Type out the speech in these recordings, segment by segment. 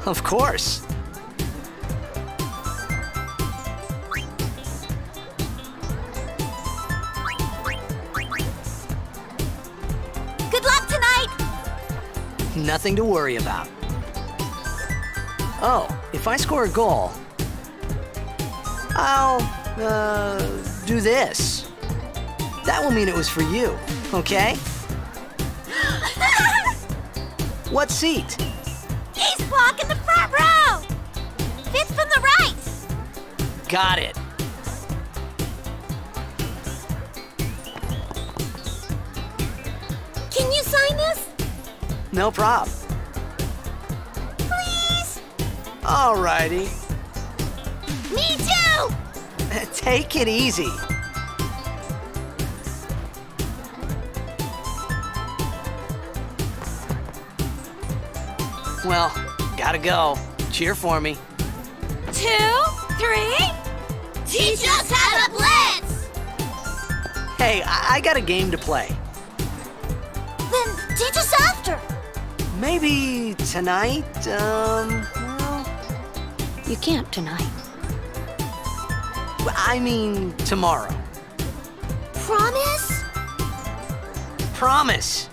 Of course. Good luck tonight! Nothing to worry about. Oh, if I score a goal, I'll, do this. That will mean it was for you, okay? What seat? Ace block in the front row! Fifth from the right! Got it. Can you sign this? No prob. Please? Alrighty. Me too! Take it easy. Well, gotta go. Cheer for me. 2, 3. Teach us how to blitz! Hey, I got a game to play. Then teach us after. Maybe tonight, well, You can't tonight. I mean tomorrow. Promise? Promise.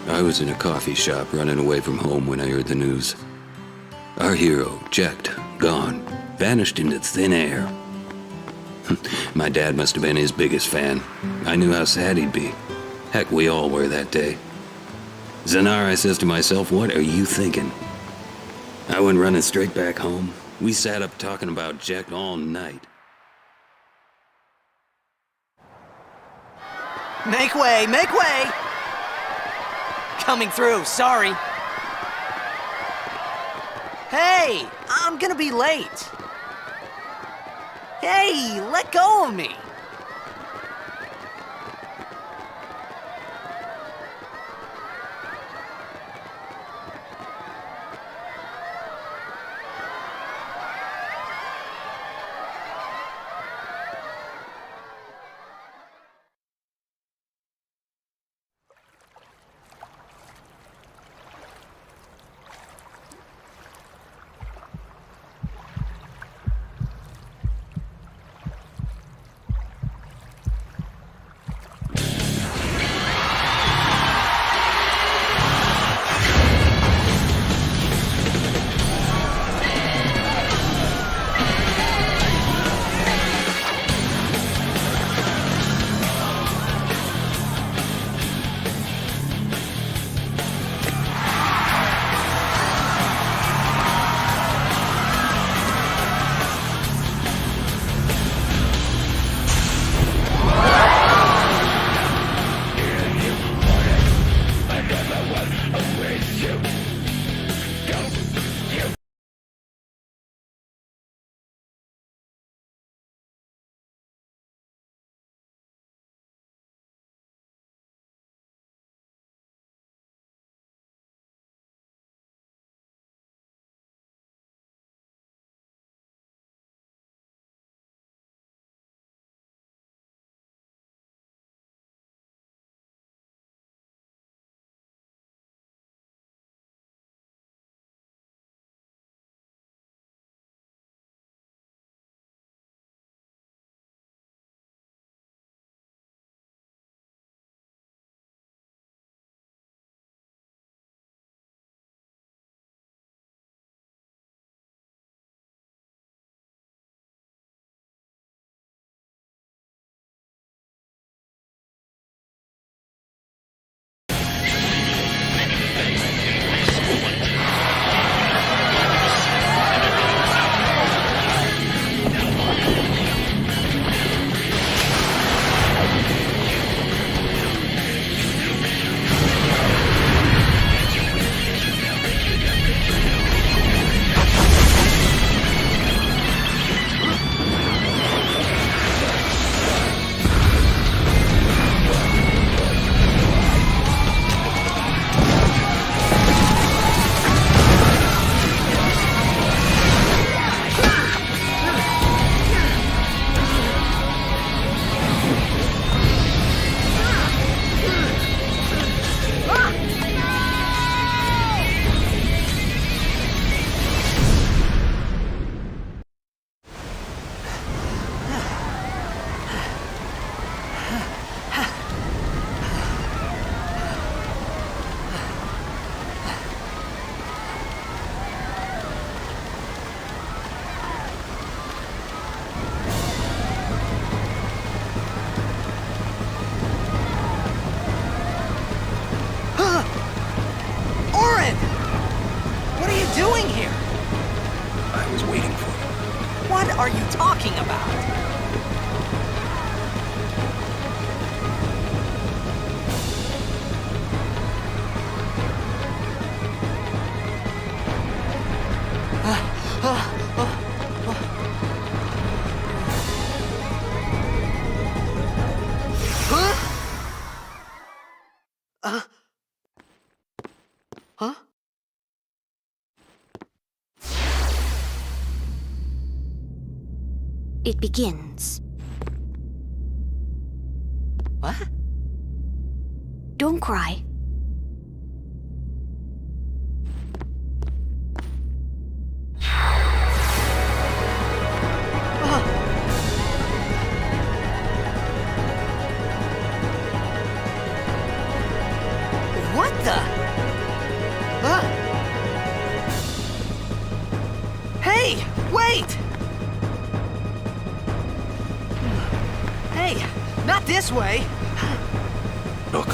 I was in a coffee shop running away from home when I heard the news. Our hero, Jecht, gone, vanished into thin air. My dad must have been his biggest fan. I knew how sad he'd be. Heck, we all were that day. Zanar, I says to myself, what are you thinking? I went running straight back home. We sat up talking about Jecht all night. Make way, make way! Coming through, sorry. Hey, I'm gonna be late. Hey, let go of me. are you talking about? Huh? It begins. What? Don't cry. What the? Huh? Hey, wait! Hey, not this way. Look.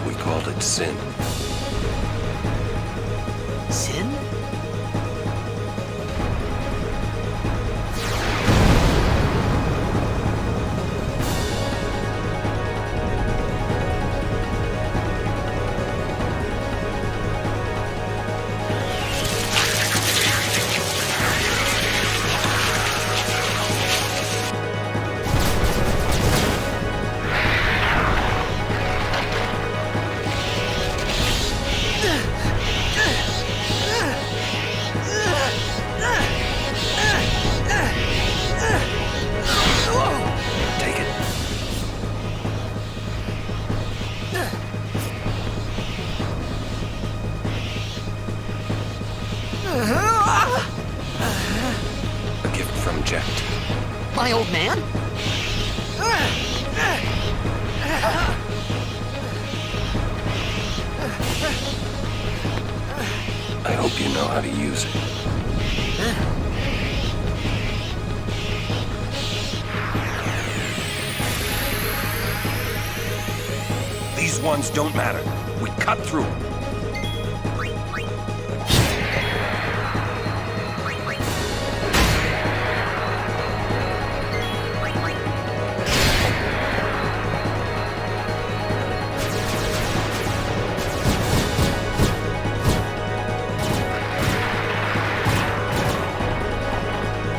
We called it sin. Sin? Take it. A gift from Jet. My old man? I hope you know how to use it. These ones don't matter. We cut through.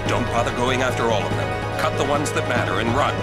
Don't bother going after all of them. Cut the ones that matter and run.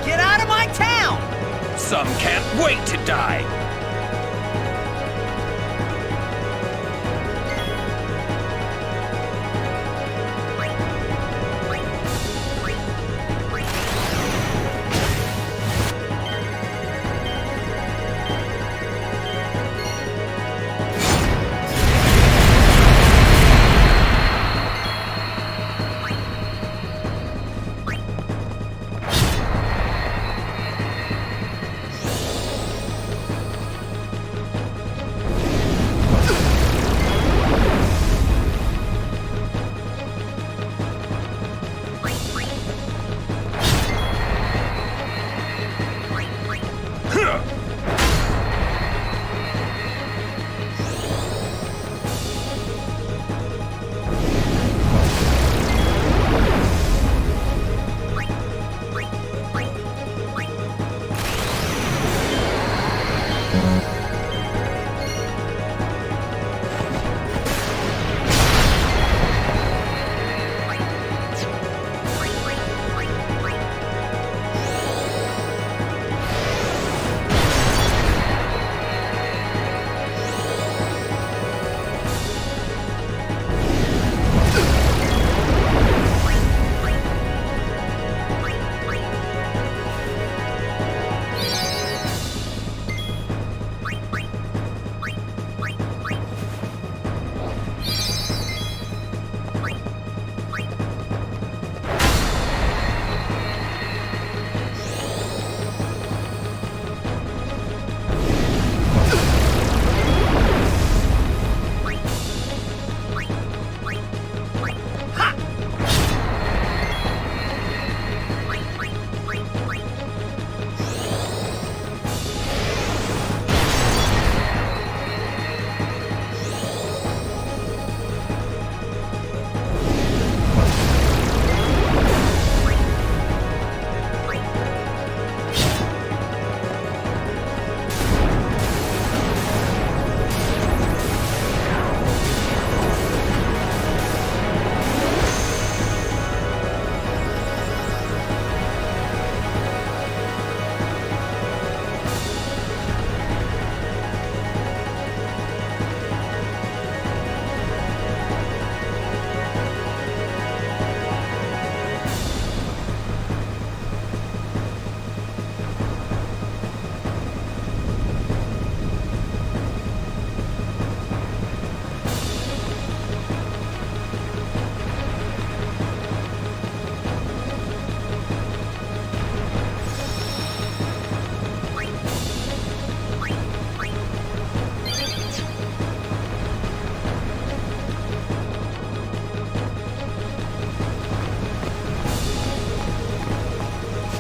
Get out of my town! Some can't wait to die.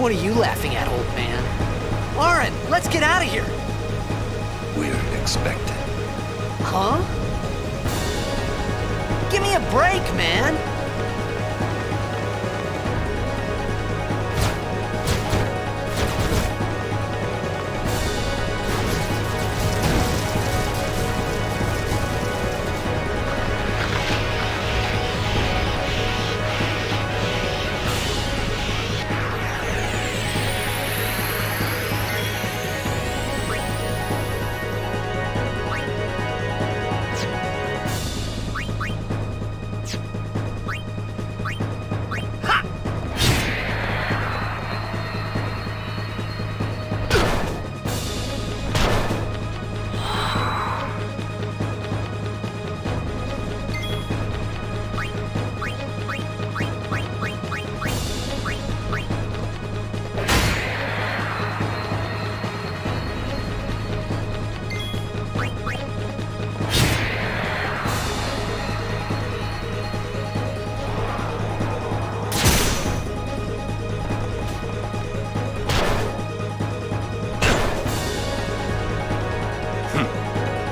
point are you laughing at, old man? Lauren, let's get out of here. We're expected. Huh? Give me a break, man.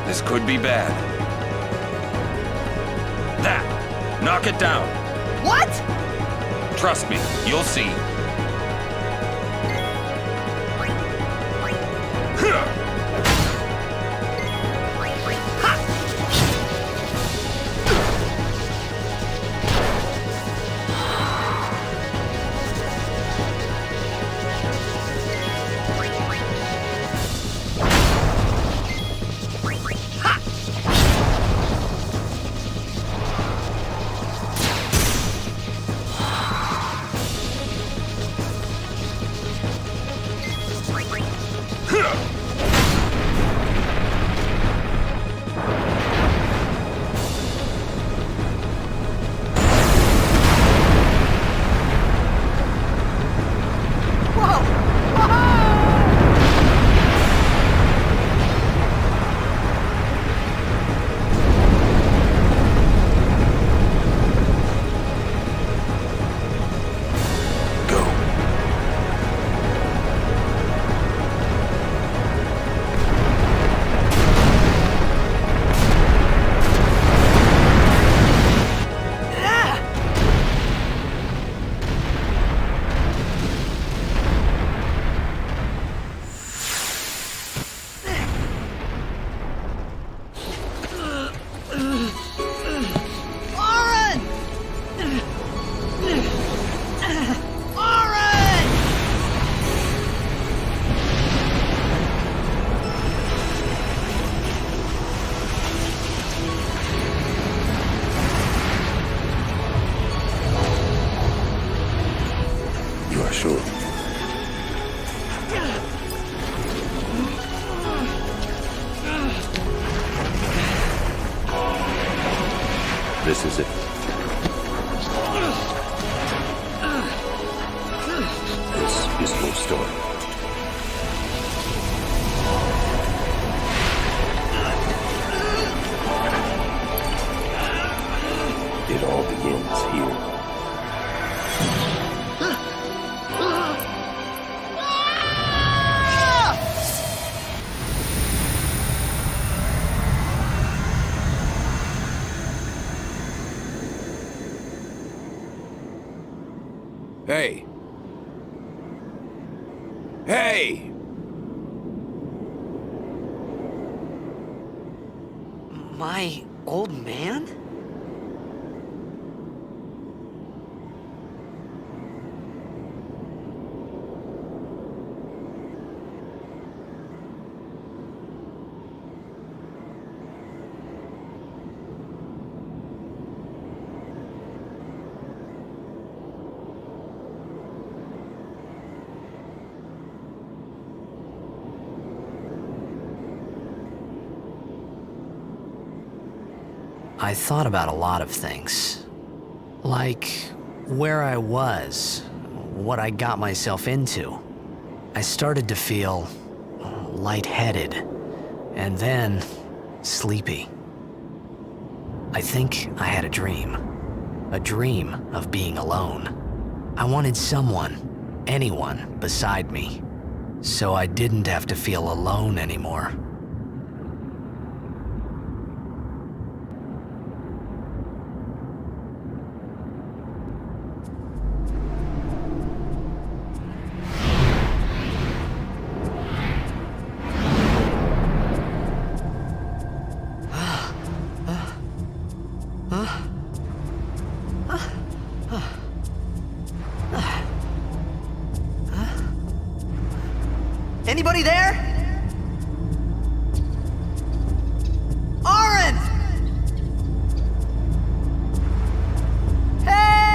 This could be bad. That! Knock it down. What? Trust me, you'll see. Sure. This is it. This is your story. It all begins here. Hey! Hey! My old man? I thought about a lot of things. Like where I was, what I got myself into. I started to feel lightheaded, and then sleepy. I think I had a dream of being alone. I wanted someone, anyone beside me, so I didn't have to feel alone anymore. Anybody there? Oren! Hey!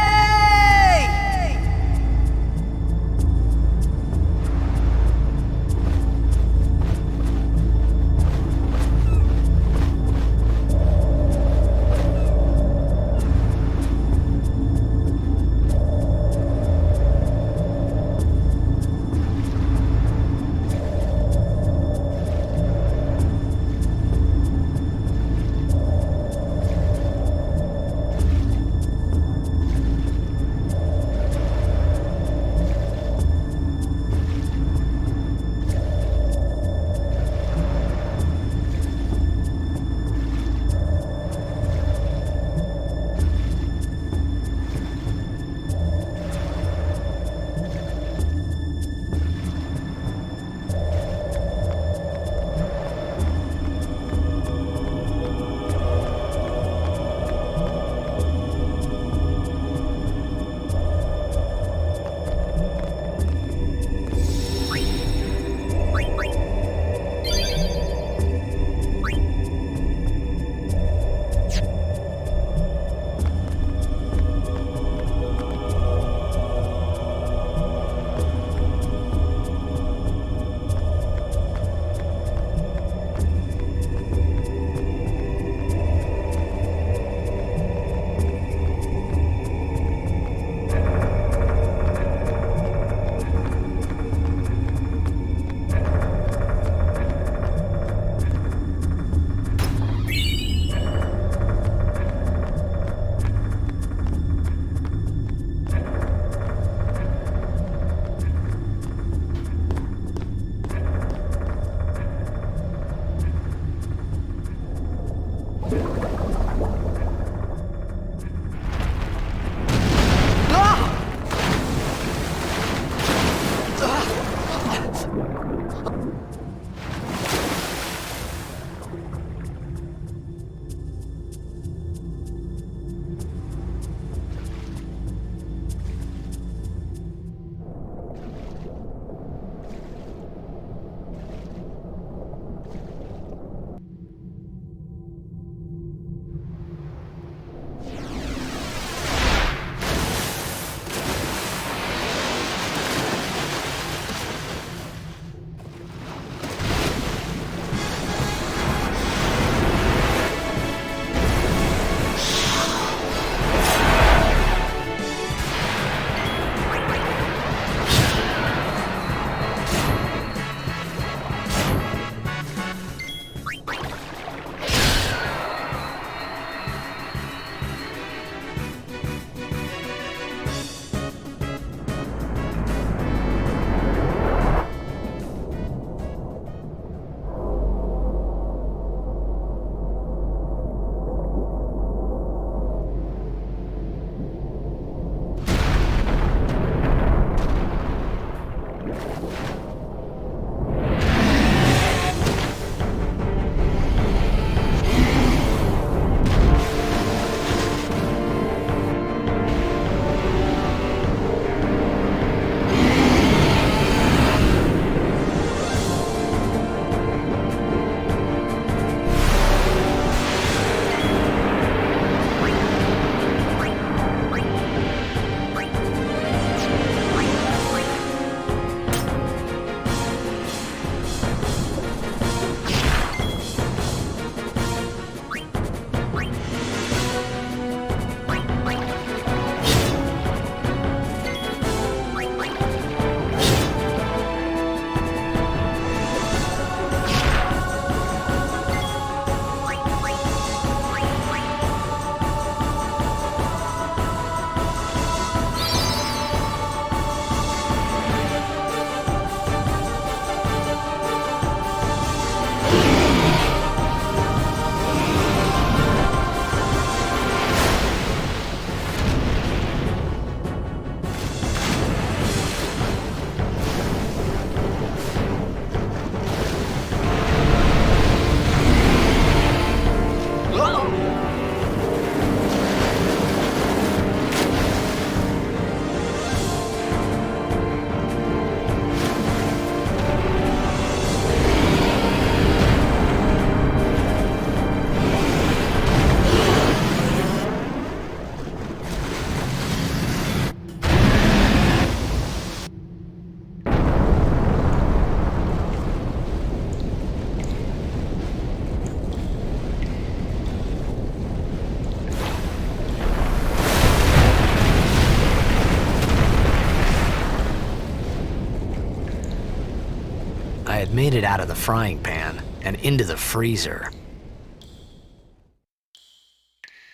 made it out of the frying pan and into the freezer.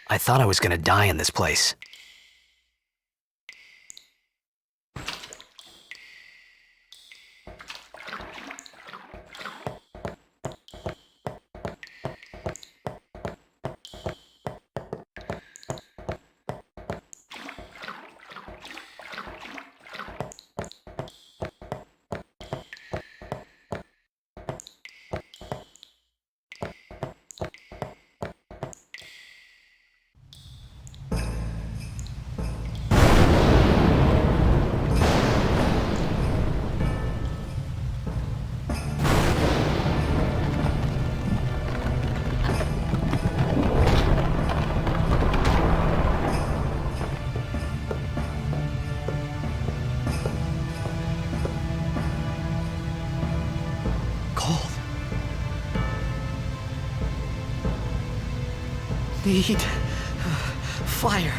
I thought I was gonna die in this place. Need fire.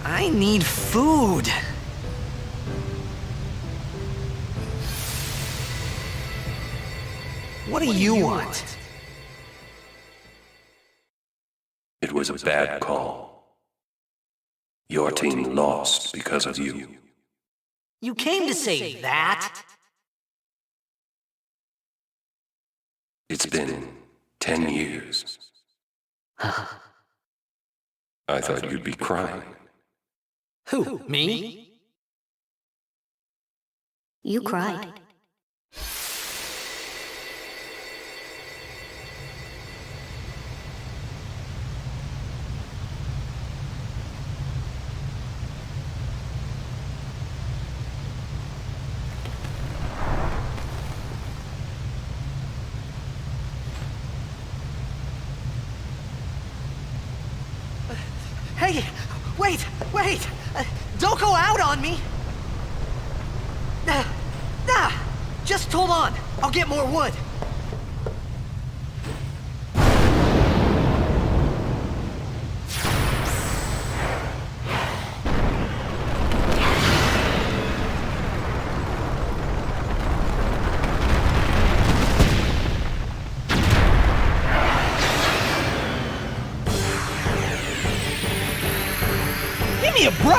I need food. What do you want? It was a bad call. Your team lost because of you. You came to say that? It's been 10 years. I thought you'd be crying. Who, me? You cried. Hey, wait! Don't go out on me! Just hold on. I'll get more wood.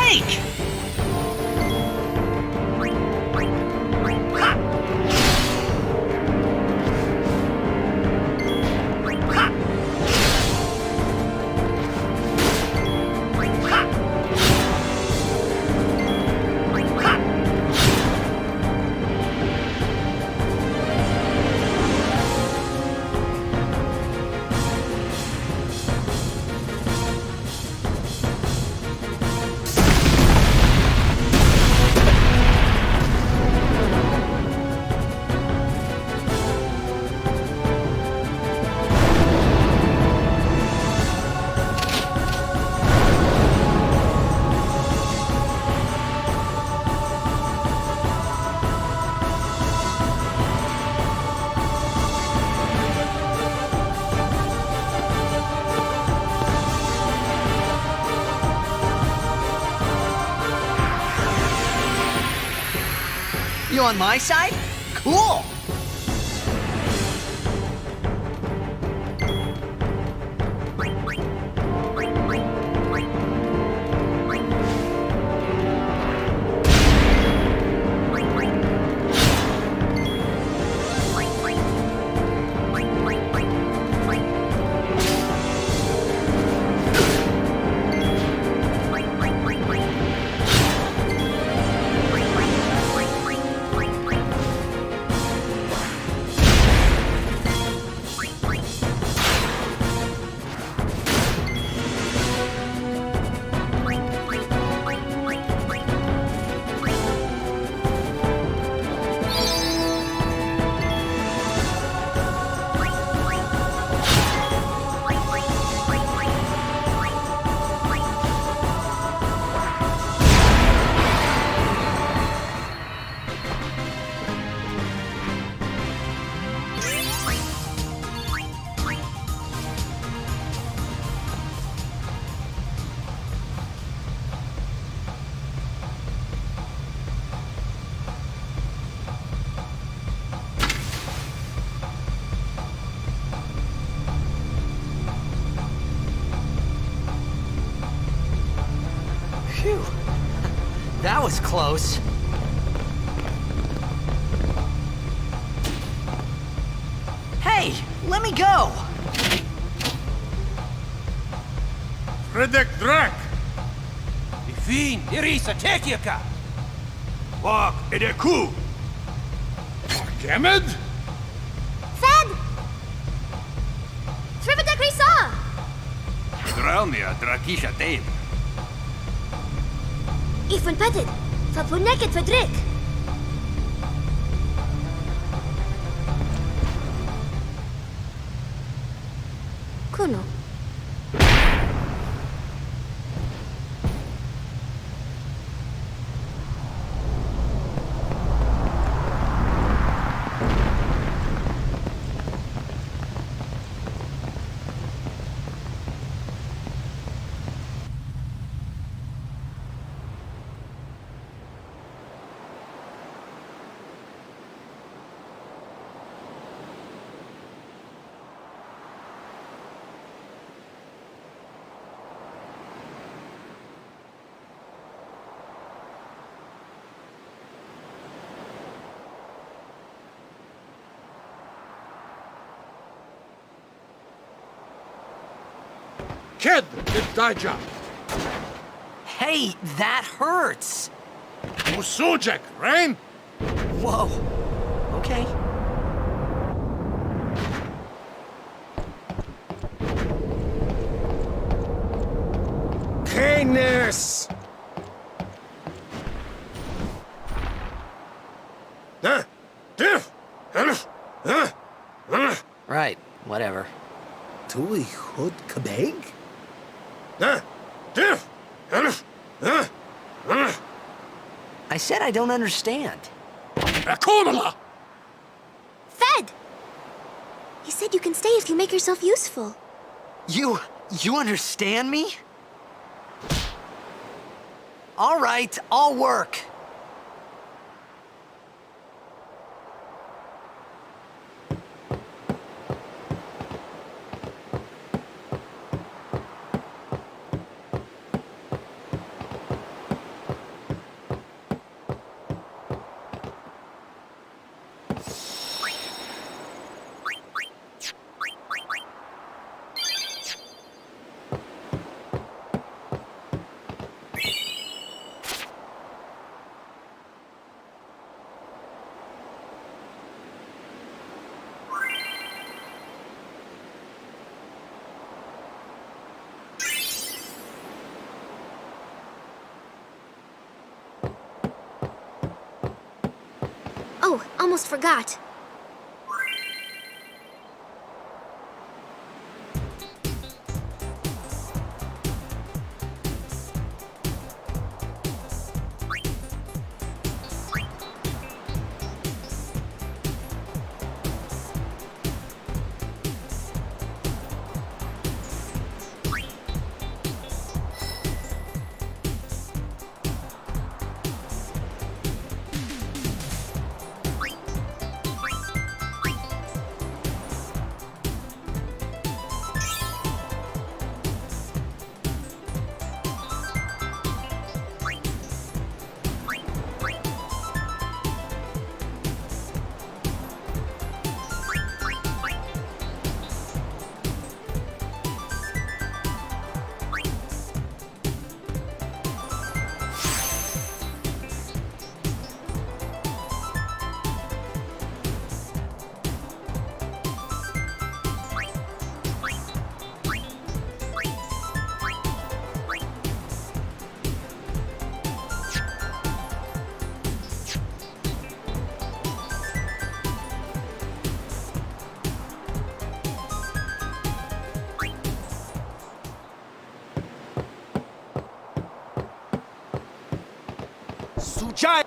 snake! You on my side? Cool! Phew. That was close. Hey, let me go! Fredek Drak! Fin, Irisa, Tekiaka! Wak Edeku! Gemed? Fed! Trividak Risa! Dralmia Drakisha Dave. Ifun Petit! Fapuneket Fedrik! Kuno. Kid, Daija! Hey, that hurts! Musujek, Rain? Whoa. Okay. Canis! Right, whatever. Tui Hood Kabeg? I said I don't understand. Akomala! Fed! You said you can stay if you make yourself useful. You understand me? All right, I'll work. Oh, almost forgot. Sujai!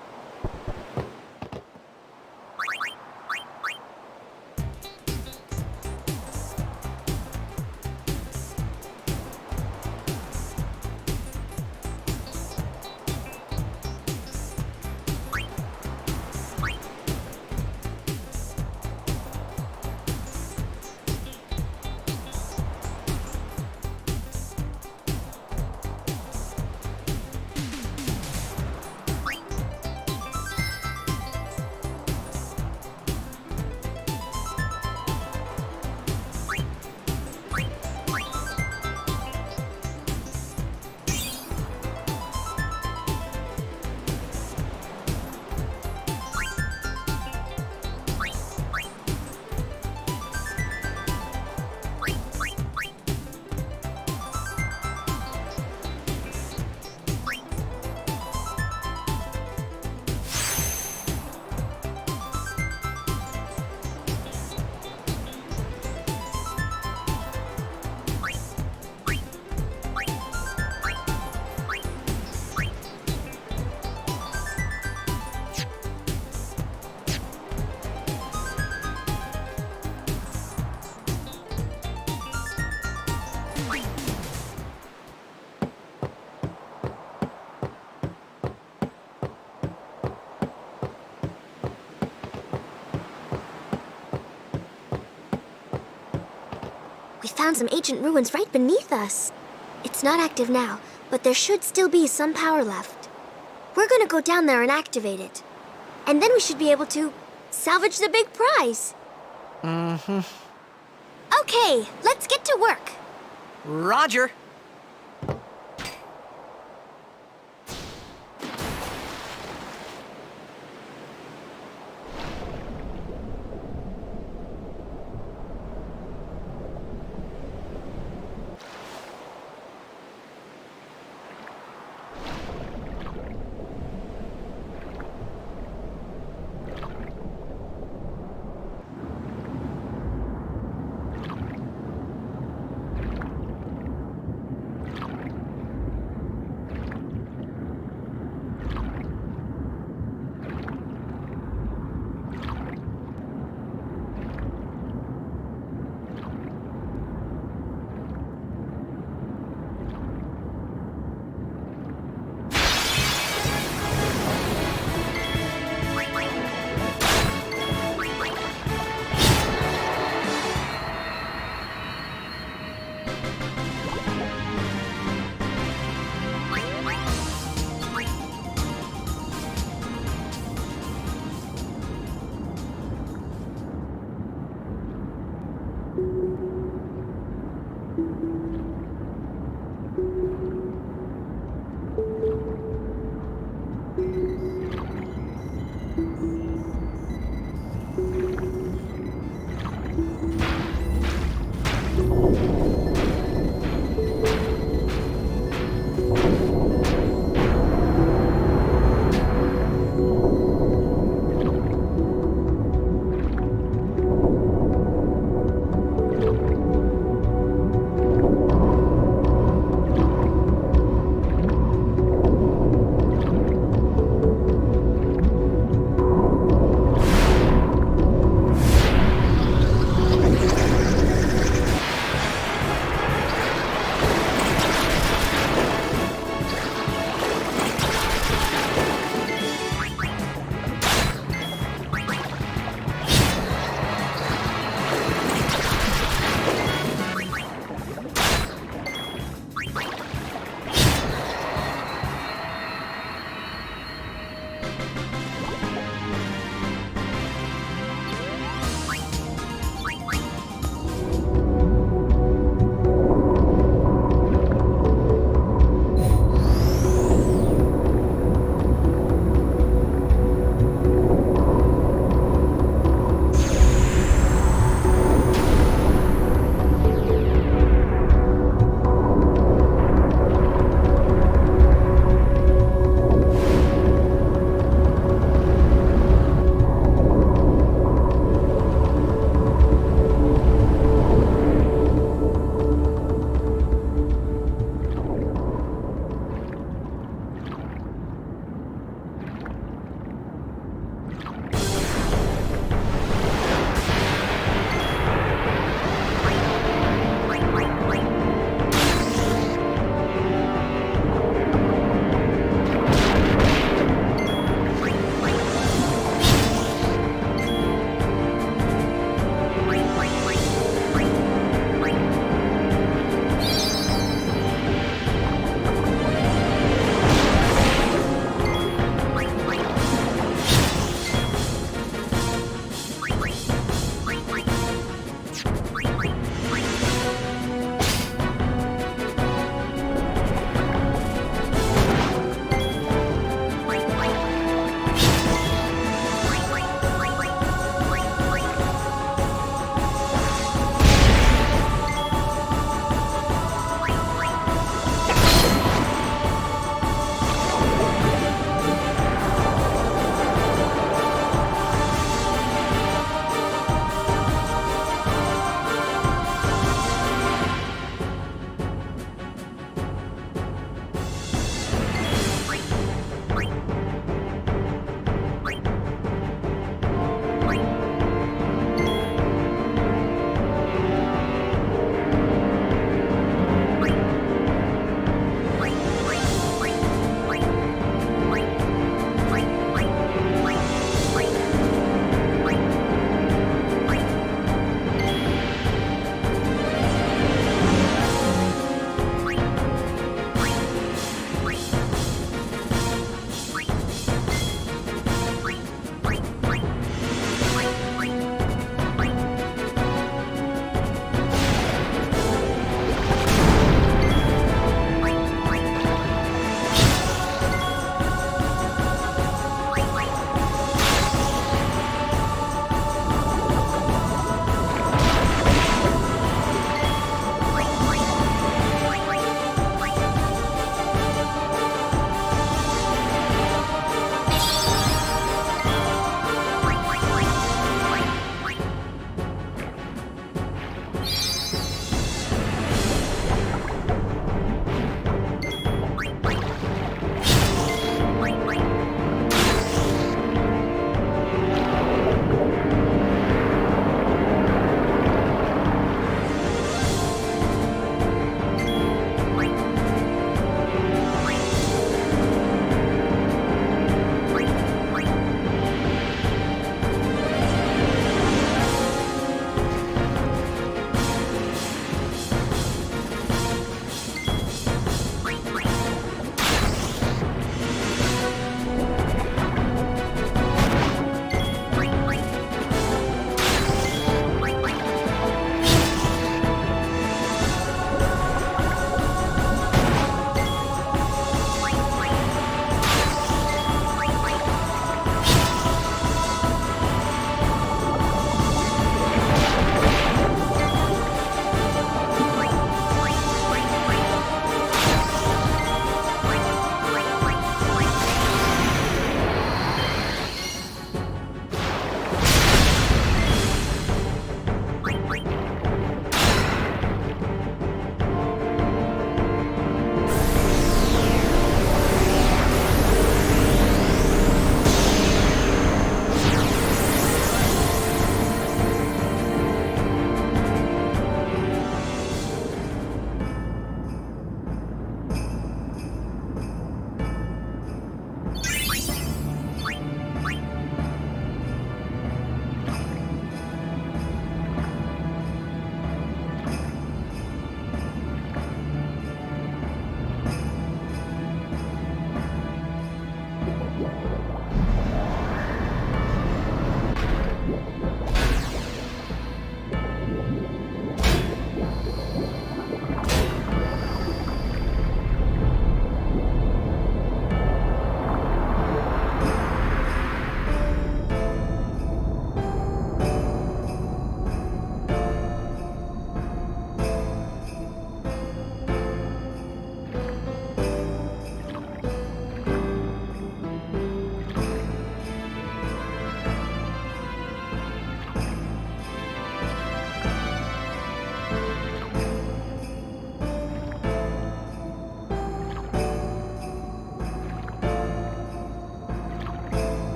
We found some ancient ruins right beneath us. It's not active now, but there should still be some power left. We're gonna go down there and activate it. And then we should be able to salvage the big prize. Mm-hmm. Okay, let's get to work. Roger.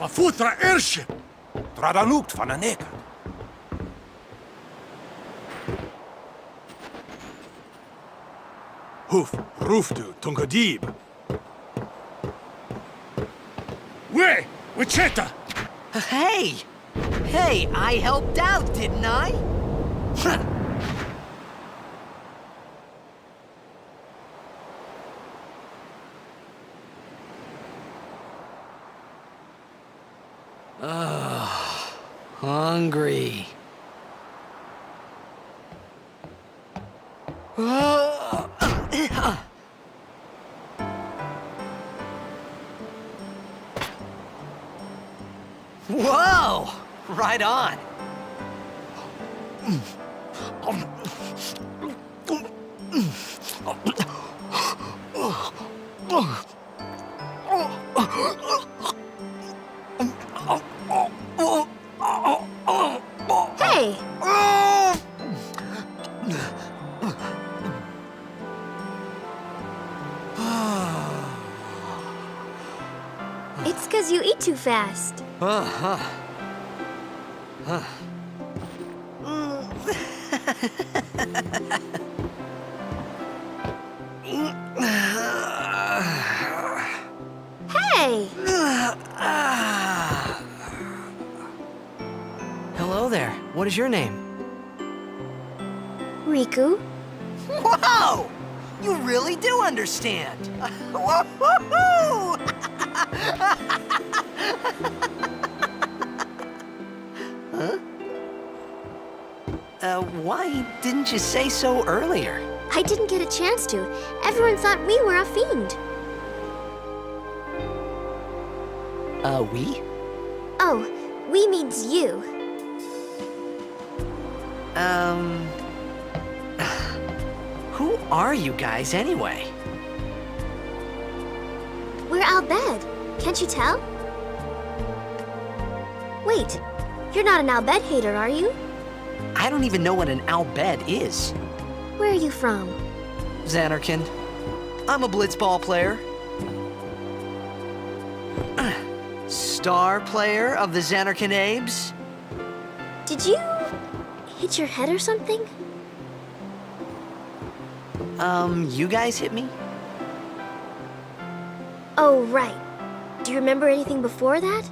A Futra airship! Tradanukt van Aneka. Hoof, Roofdu, Tungadib. Way! Wichita! Hey! Hey, I helped out, didn't I? Hungry. Whoa! Right on. Hey! It's 'cause you eat too fast. Hey! Hello there. What is your name? Riku? Whoa! You really do understand. Woo-hoo-hoo! Why didn't you say so earlier? I didn't get a chance to. Everyone thought we were a fiend. We? Oh, we means you. Who are you guys anyway? We're Albed. Can't you tell? Wait, you're not an Albed hater, are you? I don't even know what an Albed is. Where are you from? Xanarkin. I'm a blitzball player. Star player of the Xanarkin Abes. Did you hit your head or something? You guys hit me? Oh, right. Do you remember anything before that?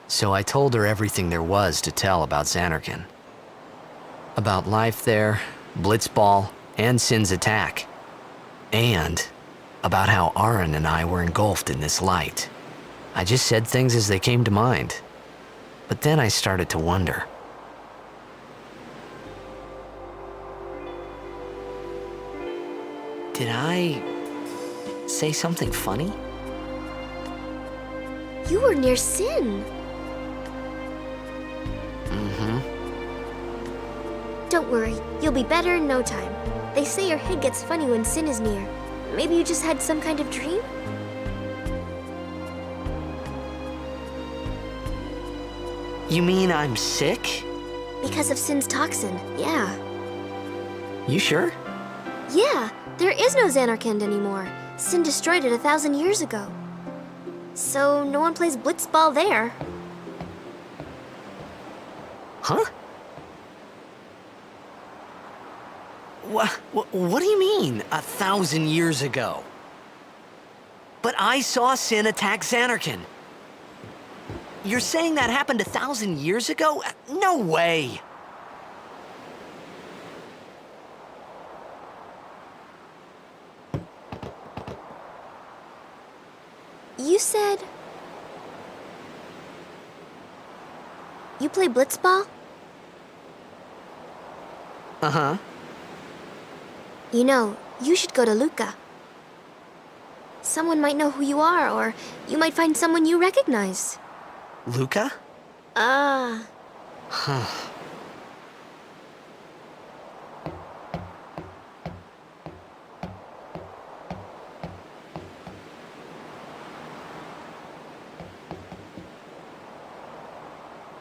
So I told her everything there was to tell about Xanarkin. About life there, Blitzball, and Sin's attack. And about how Aaron and I were engulfed in this light. I just said things as they came to mind. But then I started to wonder. Did I say something funny? You were near Sin. Don't worry, you'll be better in no time. They say your head gets funny when Sin is near. Maybe you just had some kind of dream? You mean I'm sick? Because of Sin's toxin, yeah. You sure? Yeah, there is no Xanarkand anymore. Sin destroyed it 1,000 years ago. So no one plays Blitzball there. Huh? What do you mean, 1,000 years ago? But I saw Sin attack Xanarkin. You're saying that happened 1,000 years ago? No way! You said... You play Blitzball? Uh-huh. You know, you should go to Luca. Someone might know who you are, or you might find someone you recognize. Luca? Ah.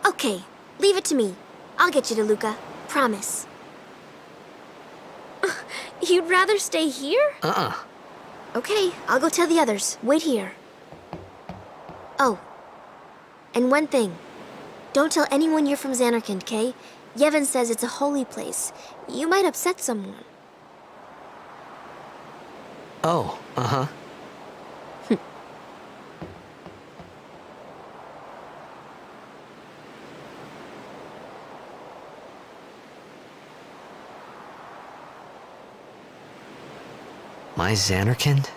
Okay, leave it to me. I'll get you to Luca. Promise. You'd rather stay here? Okay, I'll go tell the others. Wait here. Oh, and one thing. Don't tell anyone you're from Xanarkand, okay? Yevon says it's a holy place. You might upset someone. Oh, uh-huh. My Xanarkand?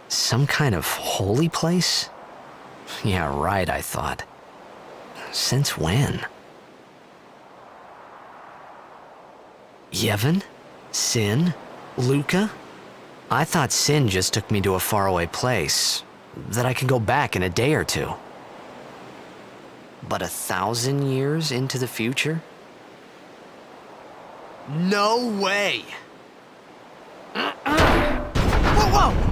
Some kind of holy place? Yeah, right, I thought. Since when? Yevon? Sin? Luca? I thought Sin just took me to a faraway place, that I could go back in a day or two. But 1,000 years into the future? No way! Whoa, whoa!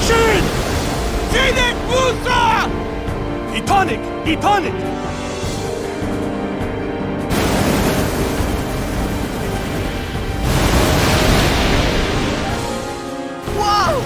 Shin! Sinek Musa! Etonic! Etonic! Whoa!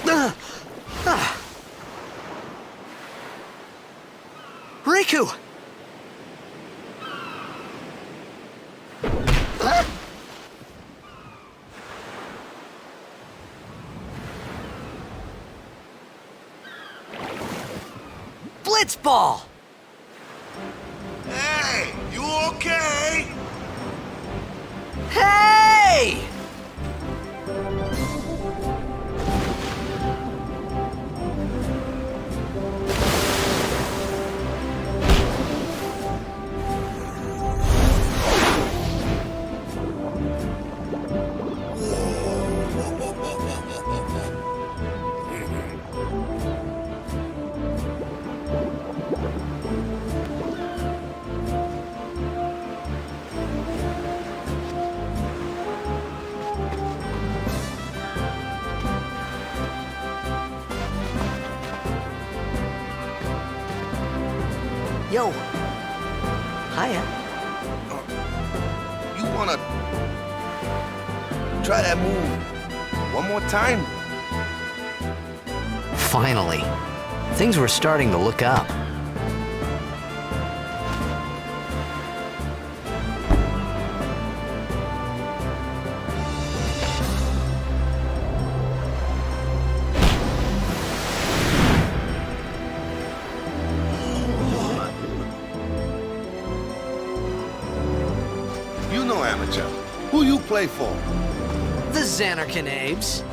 Ah! Riku! Blitzball! Hey, you okay? Hey! Yo. Hiya. You wanna try that move one more time? Finally. Things were starting to look up. You know amateur. Who you play for? The Xanarkand Abes.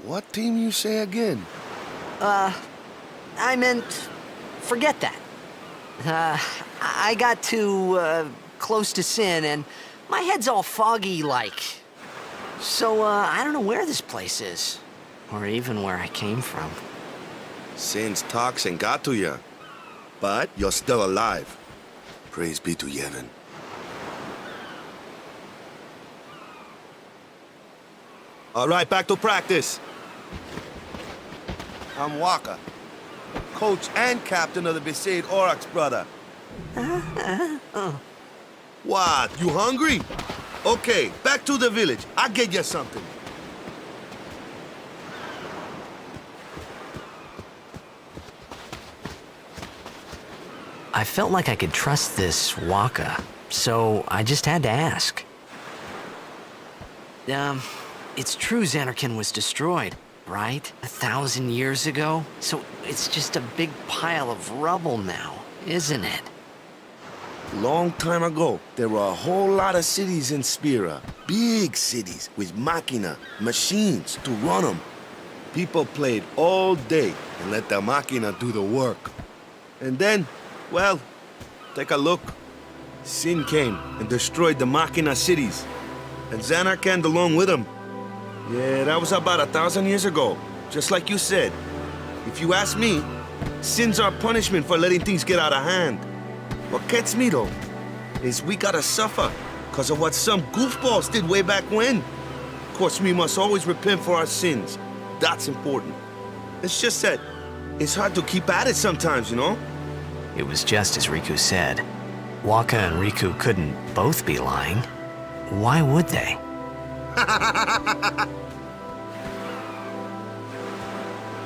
What team you say again? I meant, forget that. I got too, close to Sin, and my head's all foggy like. So, I don't know where this place is. Or even where I came from. Sin's toxin got to ya. but you're still alive. Praise be to Yevon. All right, back to practice. I'm Waka, coach and captain of the Besaid Aurochs, brother. What, you hungry? Okay, back to the village. I'll get you something. I felt like I could trust this Waka, so I just had to ask. It's true Zanarkand was destroyed, right? 1,000 years ago? So it's just a big pile of rubble now, isn't it? Long time ago, there were a whole lot of cities in Spira. Big cities with machina, machines to run them. People played all day and let the machina do the work. And then, well, take a look. Sin came and destroyed the machina cities. And Zanarkand along with him. Yeah, that was about 1,000 years ago. Just like you said. If you ask me, sin's our punishment for letting things get out of hand. What gets me, though, is we gotta suffer because of what some goofballs did way back when. Of course, we must always repent for our sins. That's important. It's just that it's hard to keep at it sometimes, you know? It was just as Riku said. Waka and Riku couldn't both be lying. Why would they?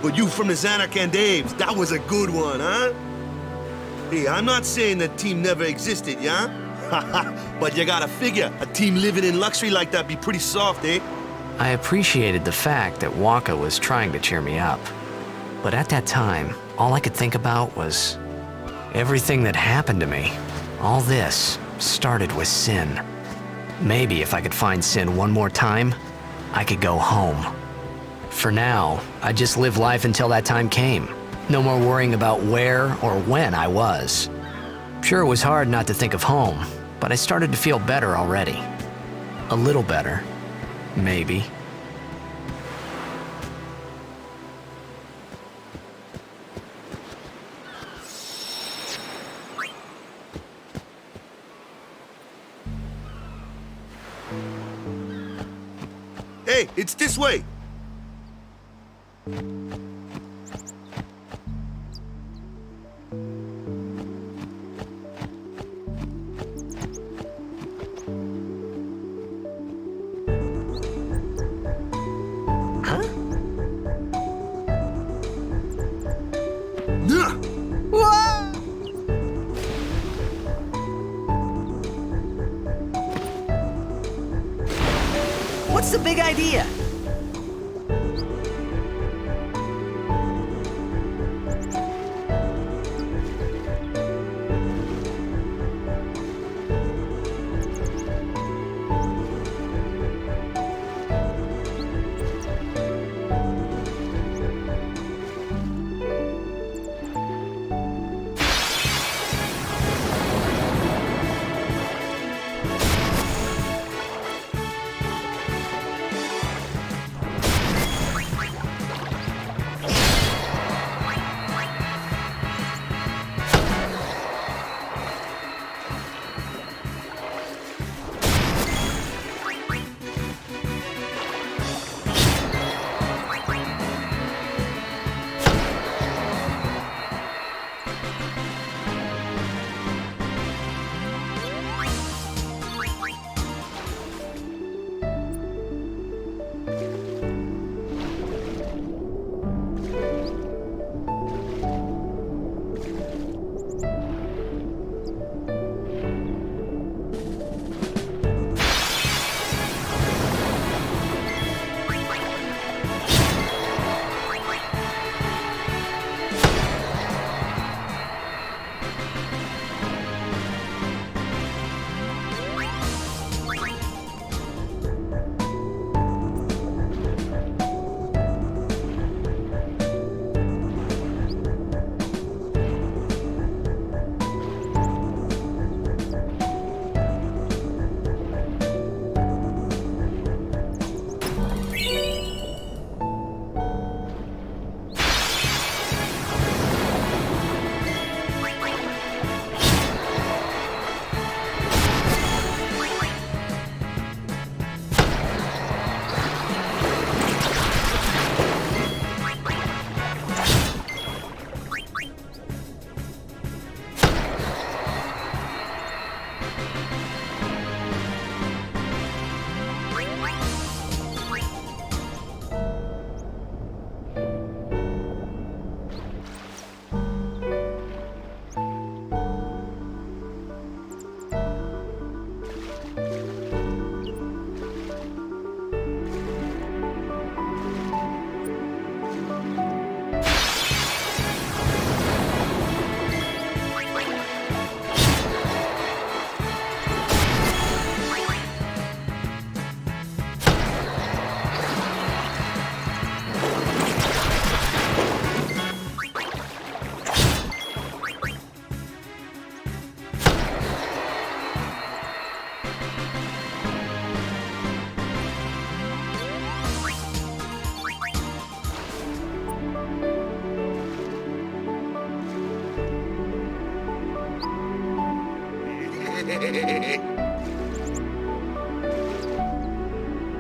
But you from the Zanarkand Daves, that was a good one, huh? Hey, I'm not saying the team never existed, yeah? But you gotta figure, a team living in luxury like that be pretty soft, eh? I appreciated the fact that Waka was trying to cheer me up. But at that time, all I could think about was everything that happened to me. All this started with Sin. Maybe if I could find Sin one more time, I could go home. For now, I just live life until that time came. No more worrying about where or when I was. Sure, it was hard not to think of home, but I started to feel better already. A little better, maybe. Hey, it's this way. What's the big idea?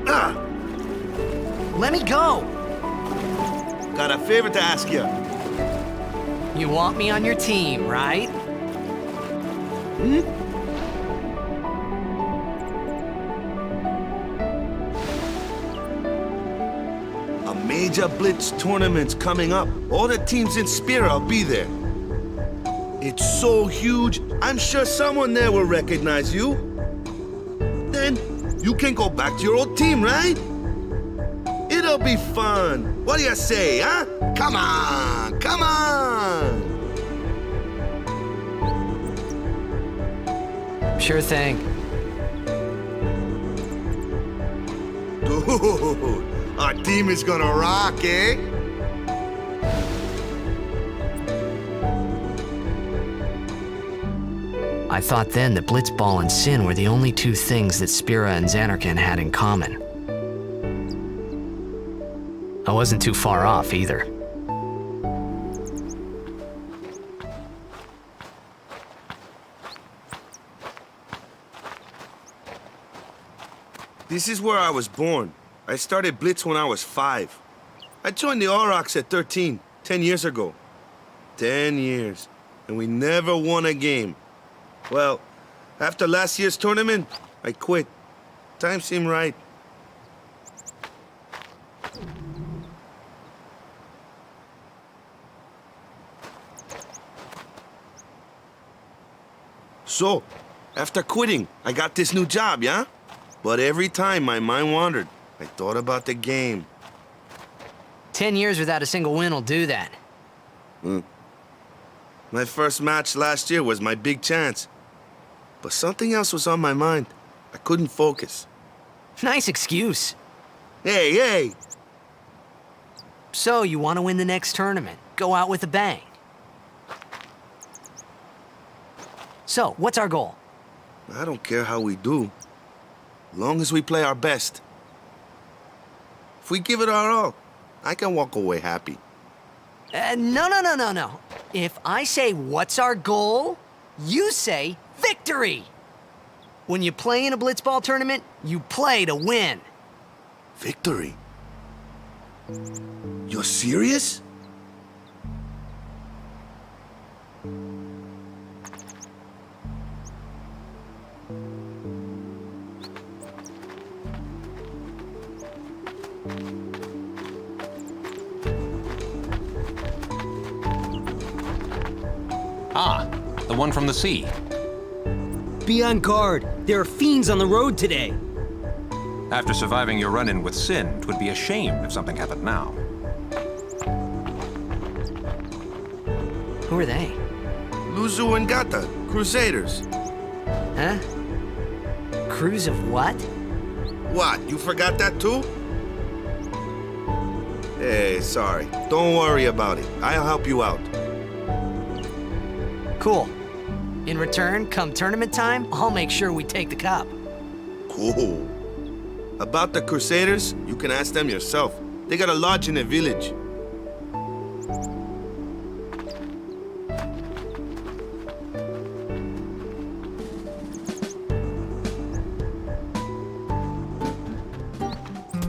Ah, Let me go! got a favor to ask you. You want me on your team, right? A major Blitz tournament's coming up. All the teams in Spira will be there. It's so huge, I'm sure someone there will recognize you. Then you can go back to your old team, right? It'll be fun. What do you say, huh? Come on, come on! Sure thing. Dude, our team is gonna rock, eh? I thought then that Blitzball and Sin were the only two things that Spira and Xanarkand had in common. I wasn't too far off either. This is where I was born. I started Blitz when I was 5. I joined the Aurochs at 13, 10 years ago. 10 years, and we never won a game. Well, after last year's tournament, I quit. Time seemed right. So, after quitting, I got this new job, yeah? But every time my mind wandered, I thought about the game. 10 years without a single win will do that. My first match last year was my big chance. But something else was on my mind. I couldn't focus. Nice excuse. Hey, hey! So, you want to win the next tournament? Go out with a bang. So, what's our goal? I don't care how we do. Long as we play our best. If we give it our all, I can walk away happy. No. If I say, what's our goal? You say, victory! When you play in a Blitzball tournament, you play to win. Victory? You're serious? Ah, the one from the sea. Be on guard. There are fiends on the road today. After surviving your run-in with Sin, 'twould be a shame if something happened now. Who are they? Luzu and Gata, Crusaders. Huh? Crews of what? What, you forgot that too? Hey, sorry. Don't worry about it. I'll help you out. Cool. In return, come tournament time, I'll make sure we take the cup. Cool. About the Crusaders, you can ask them yourself. They got a lodge in the village.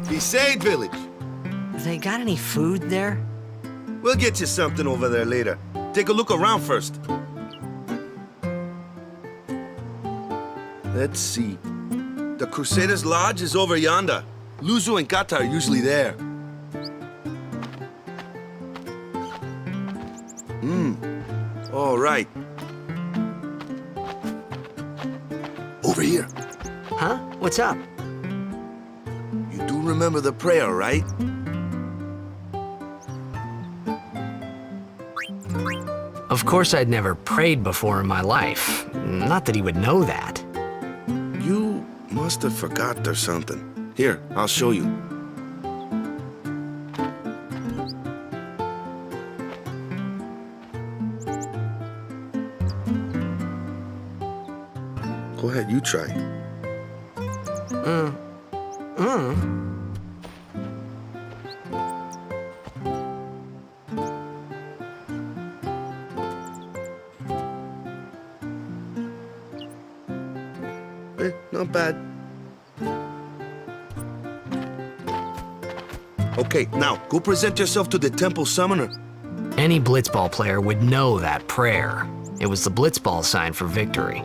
Besaid Village. They got any food there? We'll get you something over there later. Take a look around first. Let's see. The Crusaders' Lodge is over yonder. Luzu and Gata are usually there. All right. Over here. Huh? What's up? You do remember the prayer, right? Of course, I'd never prayed before in my life. Not that he would know that. You must have forgot or something. Here, I'll show you. Go ahead, you try. Not bad. Okay, now, go present yourself to the temple summoner. Any blitzball player would know that prayer. It was the blitzball sign for victory.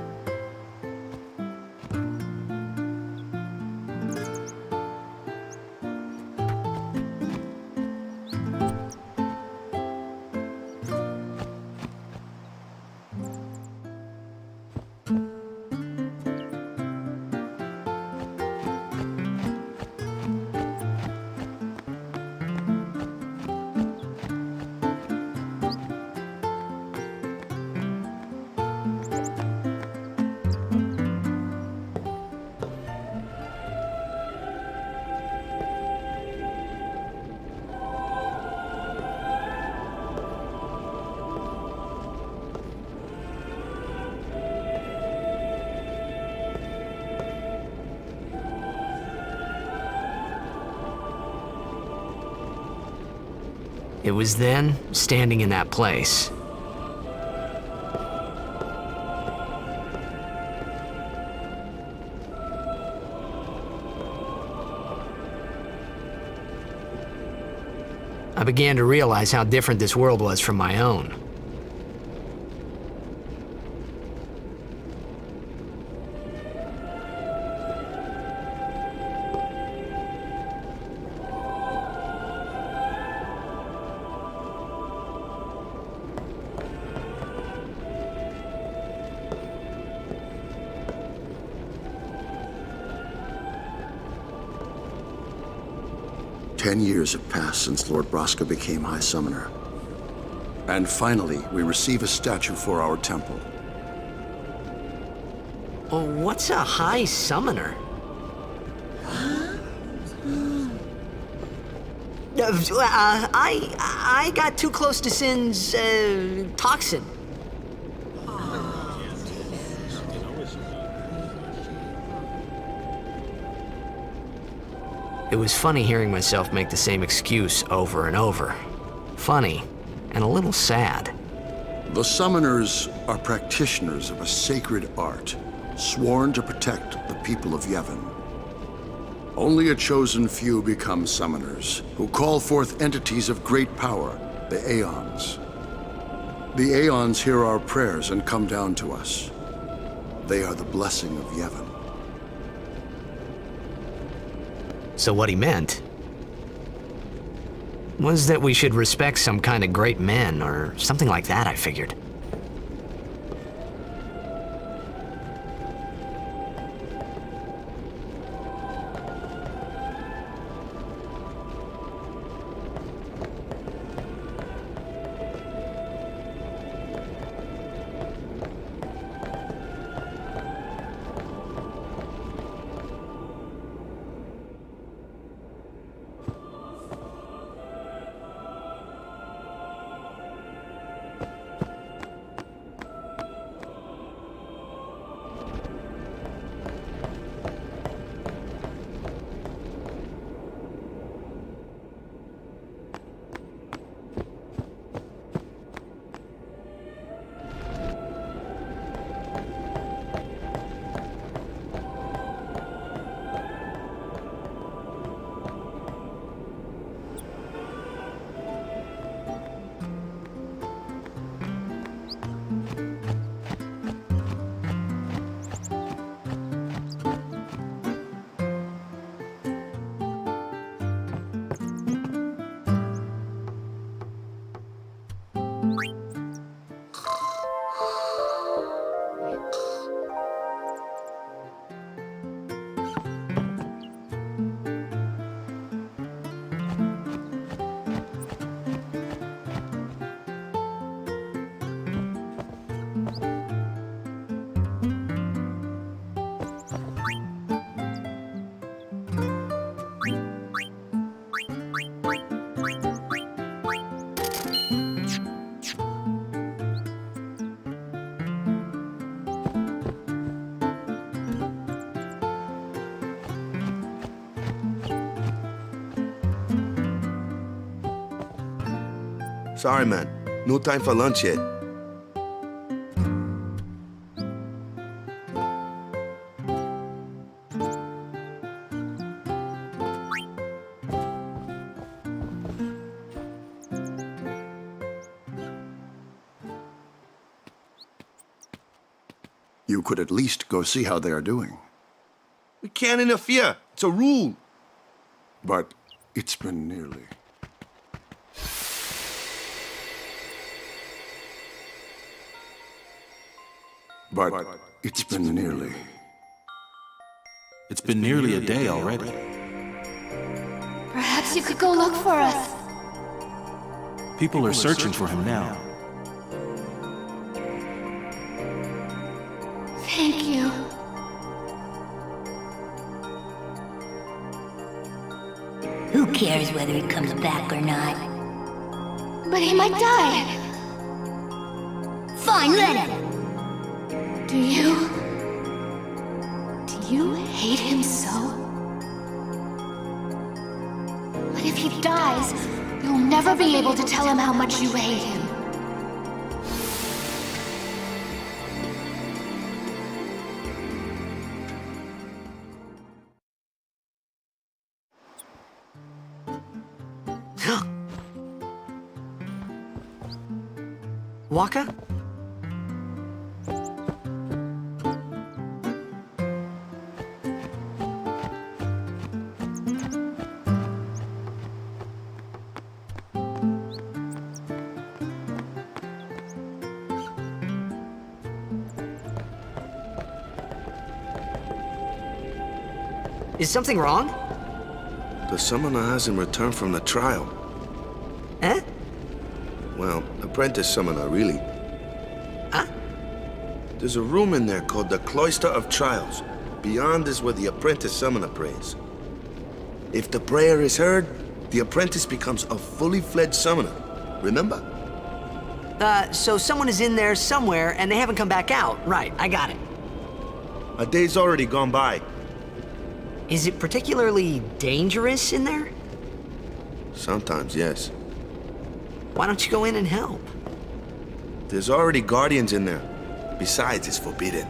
It was then, standing in that place, I began to realize how different this world was from my own. Ten years have passed since Lord Braska became High Summoner. And finally, we receive a statue for our temple. Oh, what's a High Summoner? I got too close to Sin's, toxin. It was funny hearing myself make the same excuse over and over. Funny, and a little sad. The Summoners are practitioners of a sacred art, sworn to protect the people of Yevon. Only a chosen few become Summoners, who call forth entities of great power, the Aeons. The Aeons hear our prayers and come down to us. They are the blessing of Yevon. So what he meant was that we should respect some kind of great men, or something like that, I figured. Sorry, man. No time for lunch yet. You could at least go see how they are doing. We can't interfere. It's a rule. But it's been nearly. But it's been nearly. It's been nearly a day already. Perhaps you could go look for us. People are searching for him now. Thank you. Who cares whether he comes back or not? But he might die. Fine, let him. Do you hate him so? But if he dies, you'll never be able to tell him how much you hate him. Wakka? Is something wrong? The summoner hasn't returned from the trial. Eh? Well, apprentice summoner, really. Huh? There's a room in there called the Cloister of Trials. Beyond is where the apprentice summoner prays. If the prayer is heard, the apprentice becomes a fully fledged summoner. Remember? So someone is in there somewhere and they haven't come back out. Right, I got it. A day's already gone by. Is it particularly dangerous in there? Sometimes, yes. Why don't you go in and help? There's already guardians in there. Besides, it's forbidden.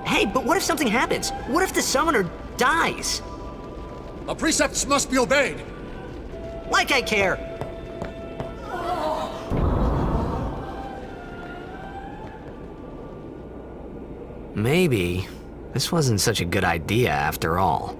Hey, but what if something happens? What if the summoner dies? The precepts must be obeyed. Like I care. Maybe this wasn't such a good idea after all.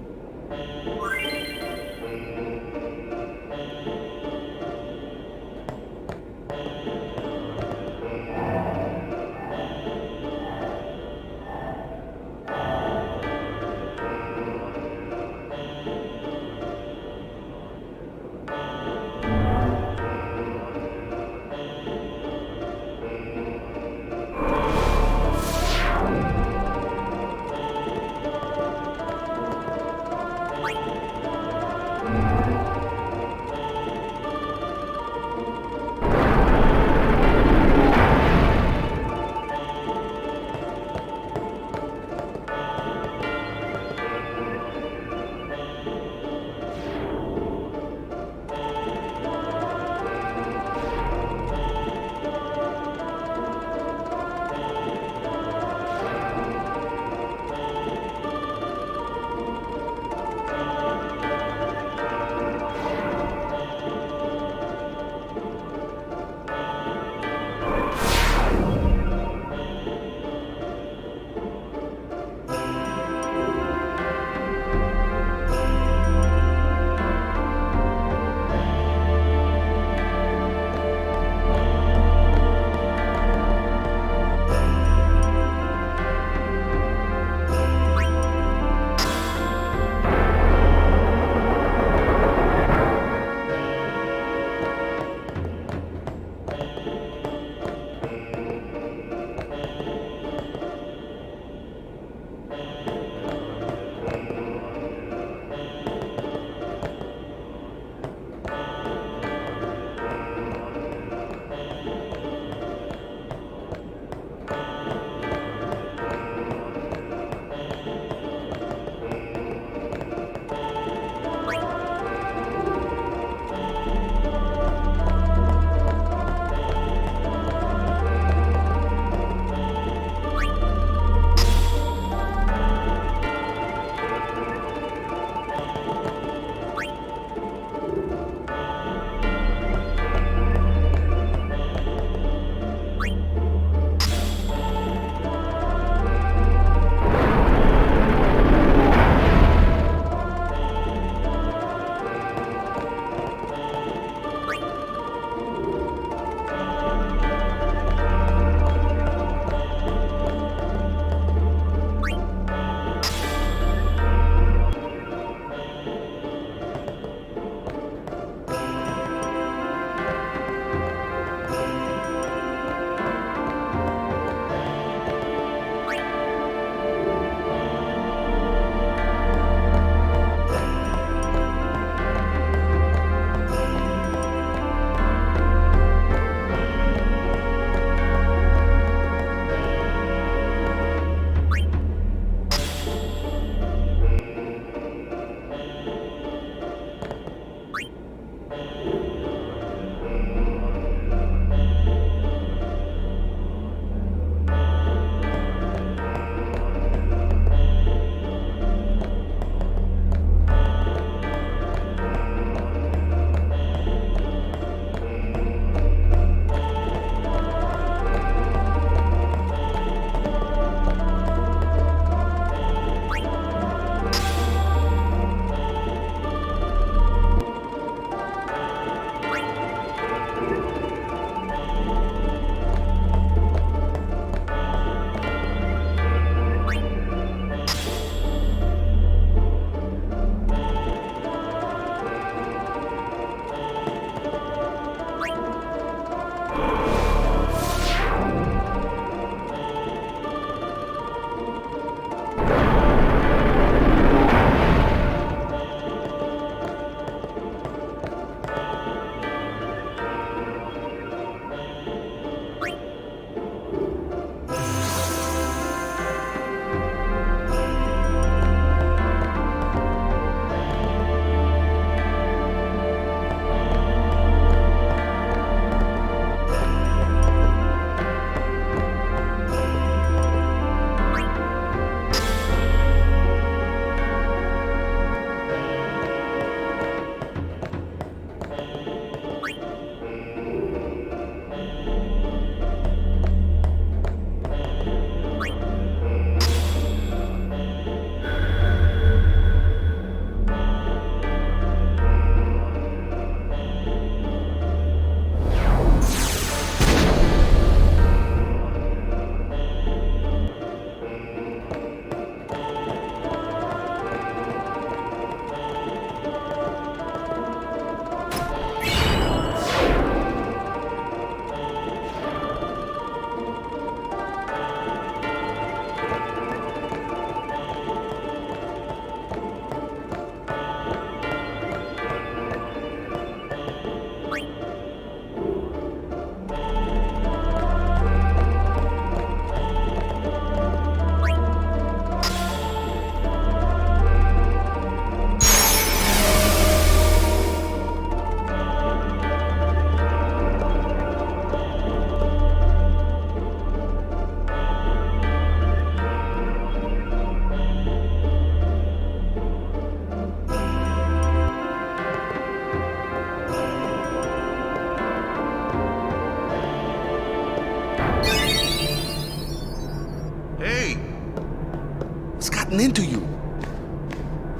What's gotten into you?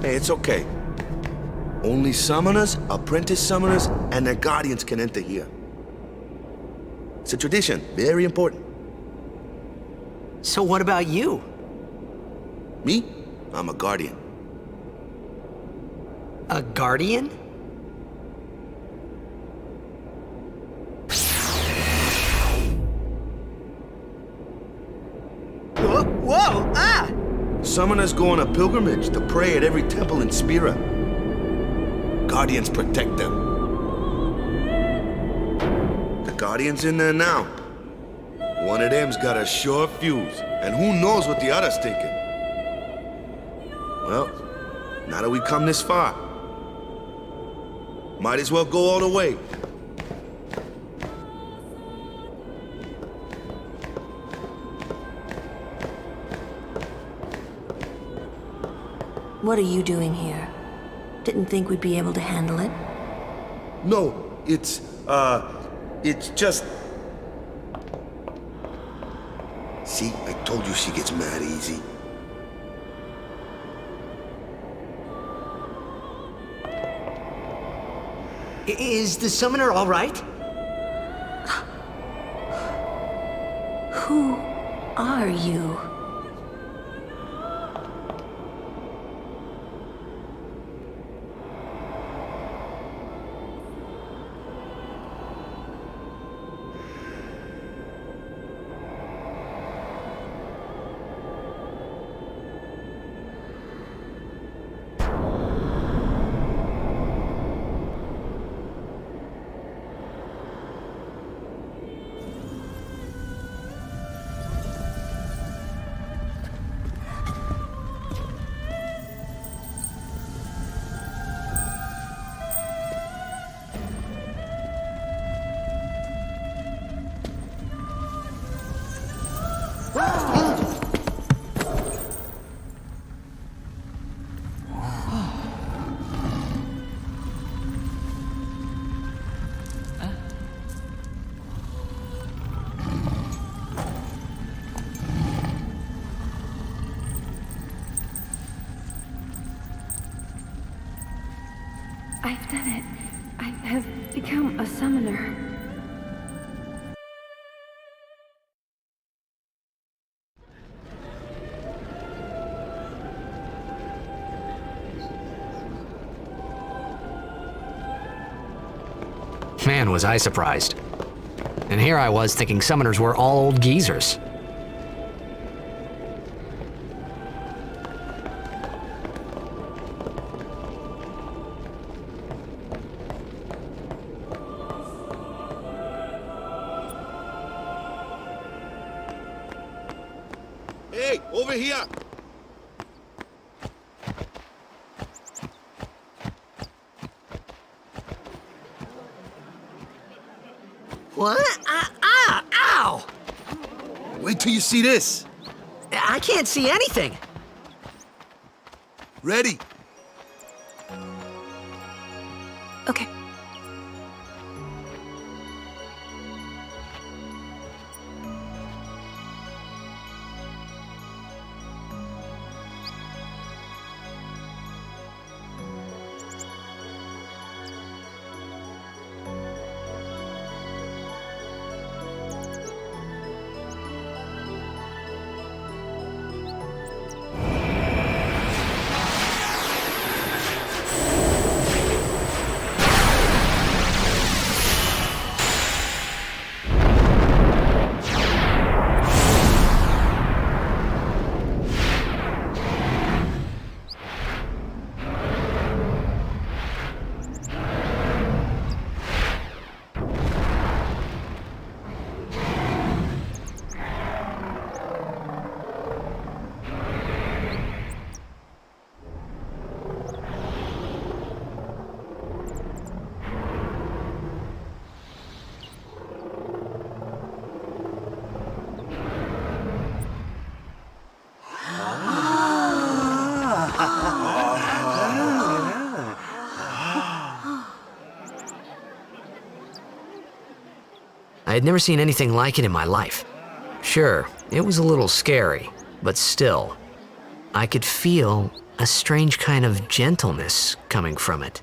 Hey, it's okay. Only summoners, apprentice summoners, and their guardians can enter here. It's a tradition, very important. So what about you? Me? I'm a guardian. A guardian? Whoa! Ah! Summoners go on a pilgrimage to pray at every temple in Spira. Guardians protect them. The Guardian's in there now. One of them's got a sure fuse, and who knows what the other's thinking. Well, now that we come this far, might as well go all the way. What are you doing here? Didn't think we'd be able to handle it? No, it's just... See, I told you she gets mad easy. Is the summoner all right? Who are you? I've done it. I have become a summoner. Man, was I surprised. And here I was thinking summoners were all old geezers. Hey, over here! What? Ow! Wait till you see this. I can't see anything. Ready? Okay. I had never seen anything like it in my life. Sure, it was a little scary, but still. I could feel a strange kind of gentleness coming from it.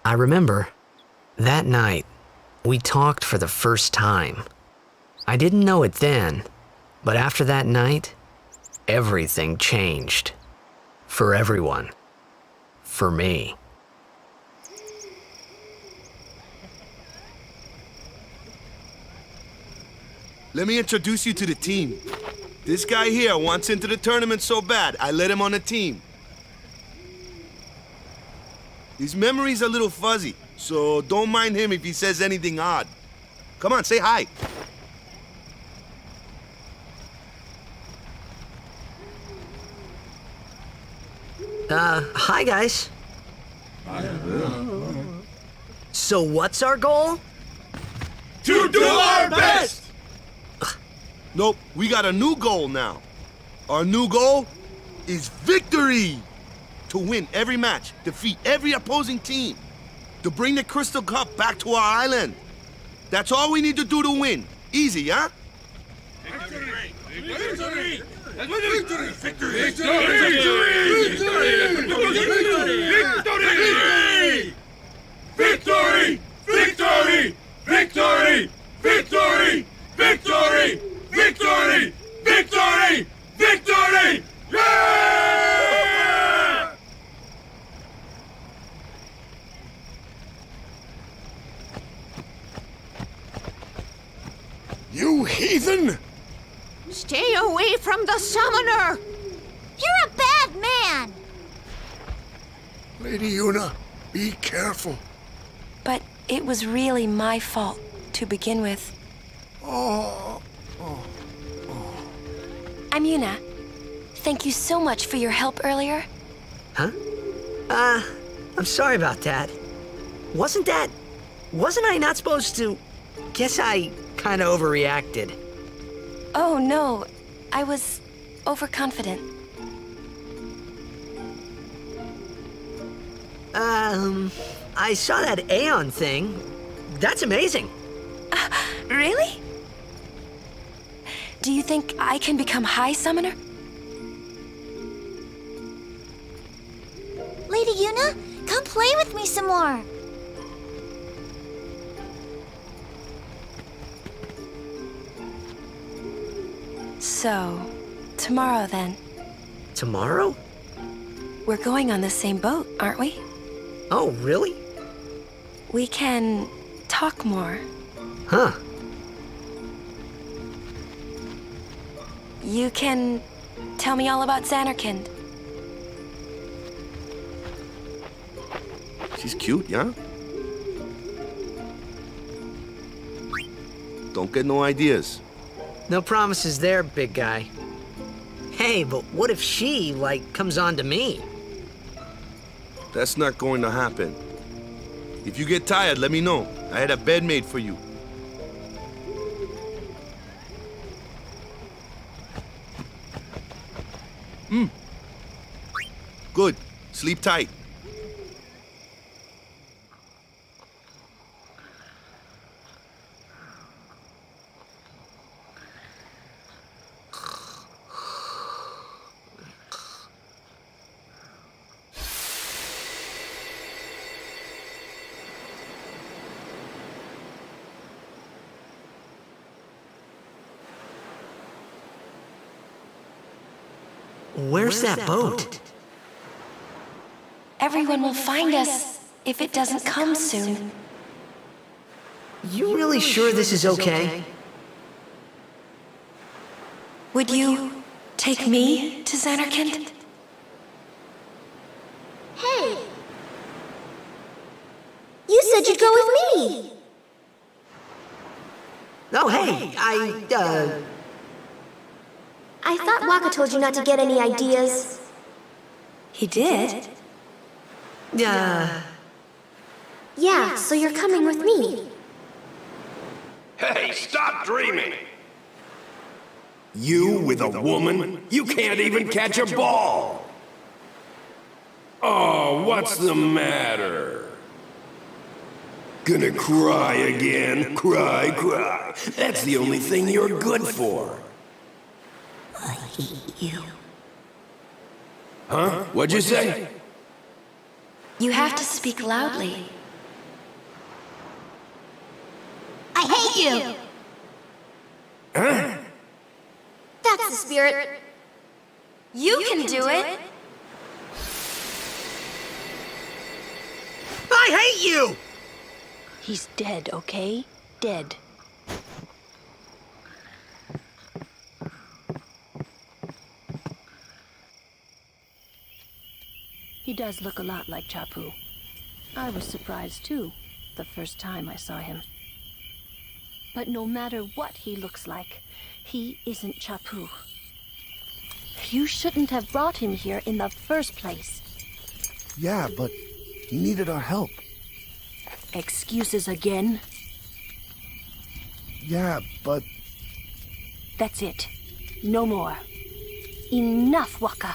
I remember that night we talked for the first time. I didn't know it then, but after that night, everything changed. For everyone. For me. Let me introduce you to the team. This guy here wants into the tournament so bad, I let him on the team. His memory's a little fuzzy, so don't mind him if he says anything odd. Come on, say hi. Hi guys. So what's our goal? To do our best! Nope, we got a new goal now. Our new goal is victory! To win every match, defeat every opposing team, to bring the Crystal Cup back to our island. That's all we need to do to win. Easy, huh? Victory! Victory! Victory! Victory! Victory! Victory! Victory! Victory! Victory! Victory! Victory! Victory! Yeah! You heathen! Stay away from the summoner! You're a bad man! Lady Yuna, be careful. But it was really my fault to begin with. I'm Yuna. Thank you so much for your help earlier. Huh? I'm sorry about that. Wasn't I not supposed to? Guess I kind of overreacted. Oh no, I was overconfident. I saw that Aeon thing. That's amazing. Really? Do you think I can become High Summoner? Lady Yuna, come play with me some more. So, tomorrow then. Tomorrow? We're going on the same boat, aren't we? Oh, really? We can talk more. Huh. You can tell me all about Xanarkand. She's cute, yeah? Don't get no ideas. No promises there, big guy. Hey, but what if she, comes on to me? That's not going to happen. If you get tired, let me know. I had a bed made for you. Good. Sleep tight. Where's that boat? Everyone will find us if it doesn't come soon. You really sure this is okay? Would you take me to Xanarkand? Hey! You said you'd go with me! Oh, hey, I thought Wakka told you not to get any ideas. He did? Yeah, so you're coming with me. Hey, stop dreaming! You with a woman? You can't even catch a ball! Oh, what's the matter? Gonna cry again. Cry, cry. That's the only thing you're good for. I hate you. Huh? What'd you say? You have to speak loudly. I hate you! Huh? That's the spirit. You can do it. I hate you! He's dead, okay? Dead. He does look a lot like Chapu. I was surprised too, the first time I saw him. But no matter what he looks like, he isn't Chapu. You shouldn't have brought him here in the first place. Yeah, but he needed our help. Excuses again? Yeah, but... That's it. No more. Enough, Waka.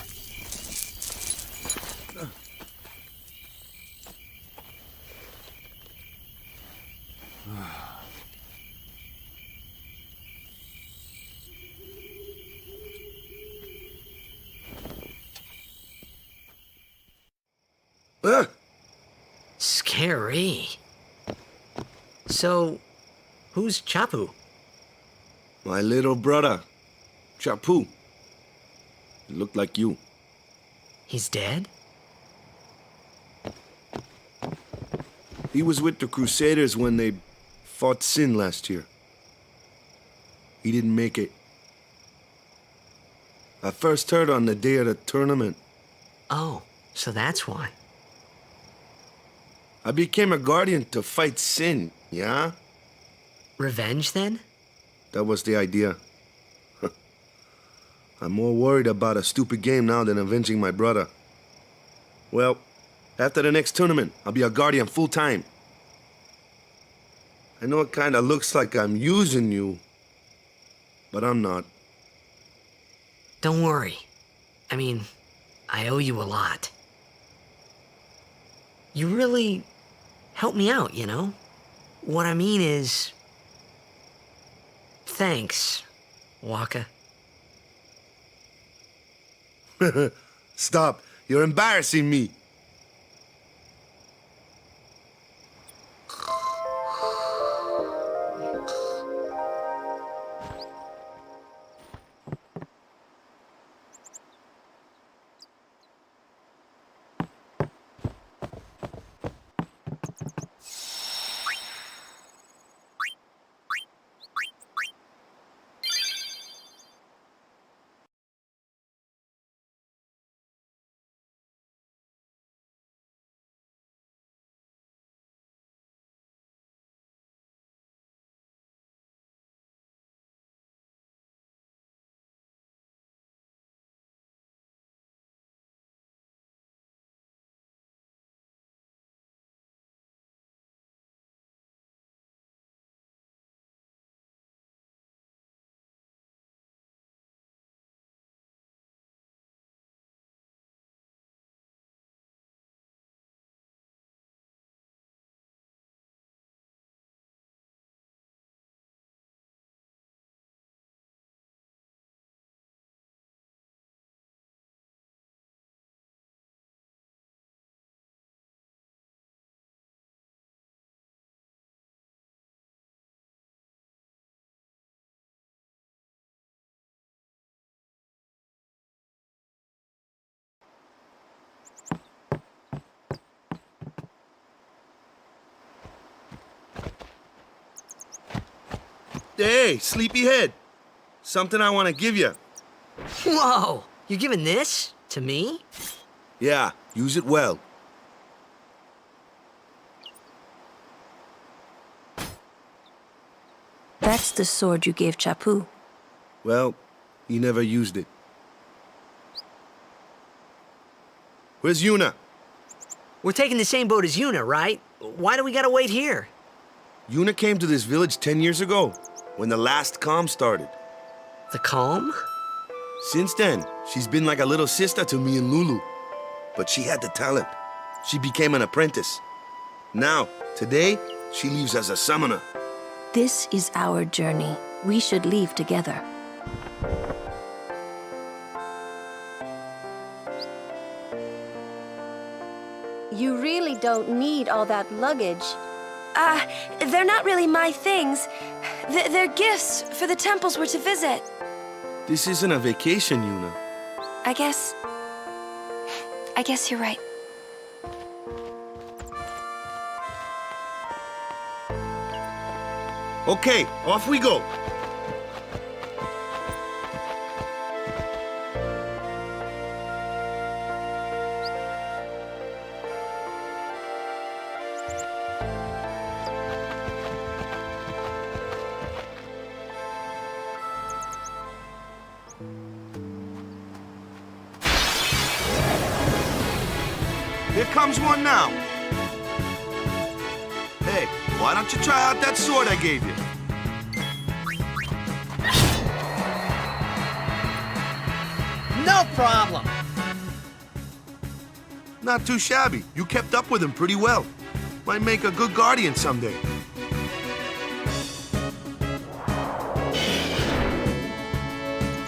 Scary. So, who's Chapu? My little brother, Chapu. He looked like you. He's dead? He was with the Crusaders when they fought Sin last year. He didn't make it. I first heard on the day of the tournament. Oh, so that's why. I became a guardian to fight Sin, yeah? Revenge, then? That was the idea. I'm more worried about a stupid game now than avenging my brother. Well, after the next tournament, I'll be a guardian full-time. I know it kinda looks like I'm using you, but I'm not. Don't worry. I mean, I owe you a lot. You really helped me out, you know? What I mean is... Thanks, Waka. Stop. You're embarrassing me. Hey, sleepyhead. Something I want to give you. Whoa! You're giving this to me? Yeah, use it well. That's the sword you gave Chapu. Well, he never used it. Where's Yuna? We're taking the same boat as Yuna, right? Why do we gotta wait here? Yuna came to this village 10 years ago, when the last calm started. The calm? Since then, she's been like a little sister to me and Lulu. But she had the talent. She became an apprentice. Now, today, She leaves as a summoner. This is our journey. We should leave together. You really don't need all that luggage. They're not really my things. They're gifts for the temples we're to visit. This isn't a vacation, Yuna. I guess you're right. Okay, off we go. Here comes one now. Hey, why don't you try out that sword I gave you? No problem. Not too shabby. You kept up with him pretty well. Might make a good guardian someday.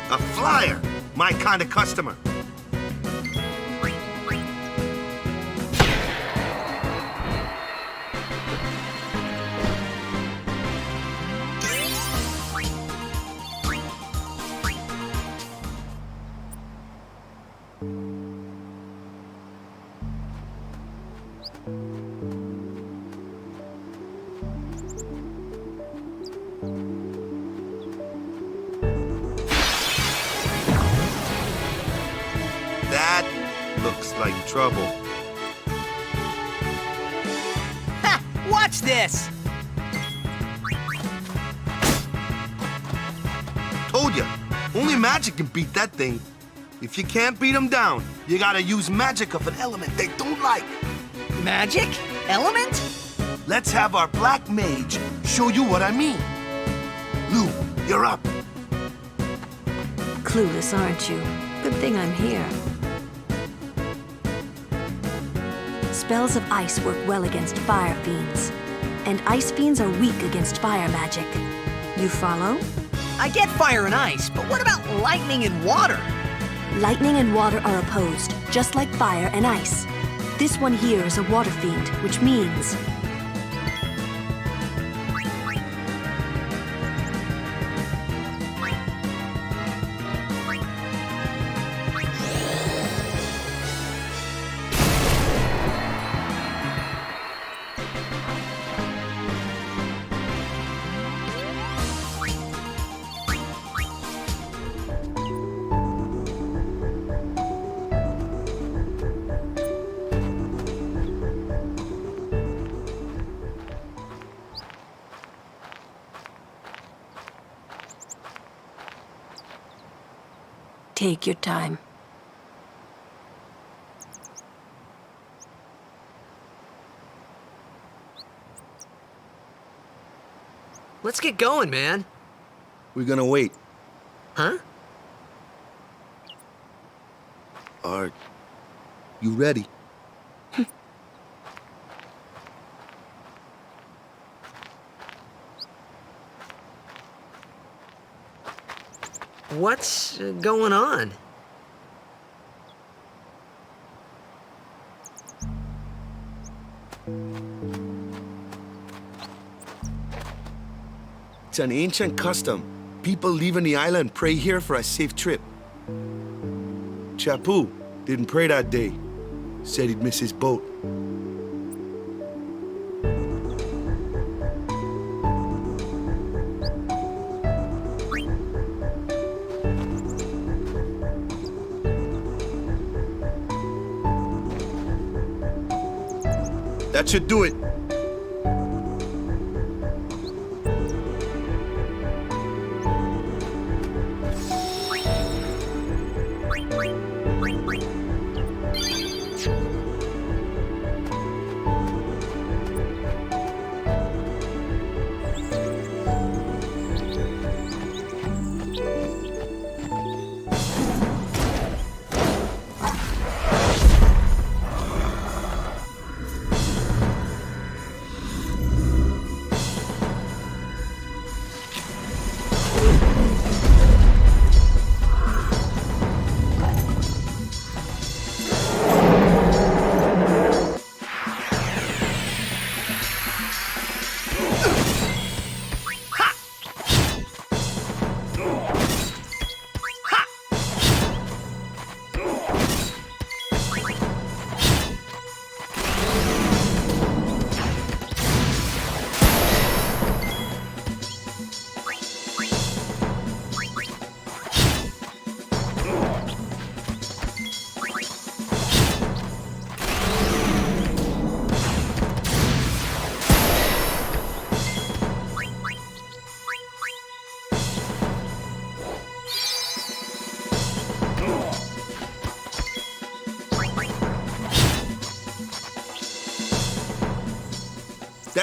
A flyer. My kind of customer. That looks like trouble. Ha! Watch this! Told ya, only magic can beat that thing. If you can't beat them down, you gotta use magic of an element they don't like. Magic? Element? Let's have our black mage show you what I mean. Lou, you're up. Clueless, aren't you? Good thing I'm here. Spells of ice work well against fire fiends, and ice fiends are weak against fire magic. You follow? I get fire and ice, but what about lightning and water? Lightning and water are opposed, just like fire and ice. This one here is a water fiend, which means... Take your time. Let's get going, man. We're gonna wait. Huh? Are you ready? What's going on? It's an ancient custom. People leaving the island pray here for a safe trip. Chappu didn't pray that day. Said he'd miss his boat. That should do it.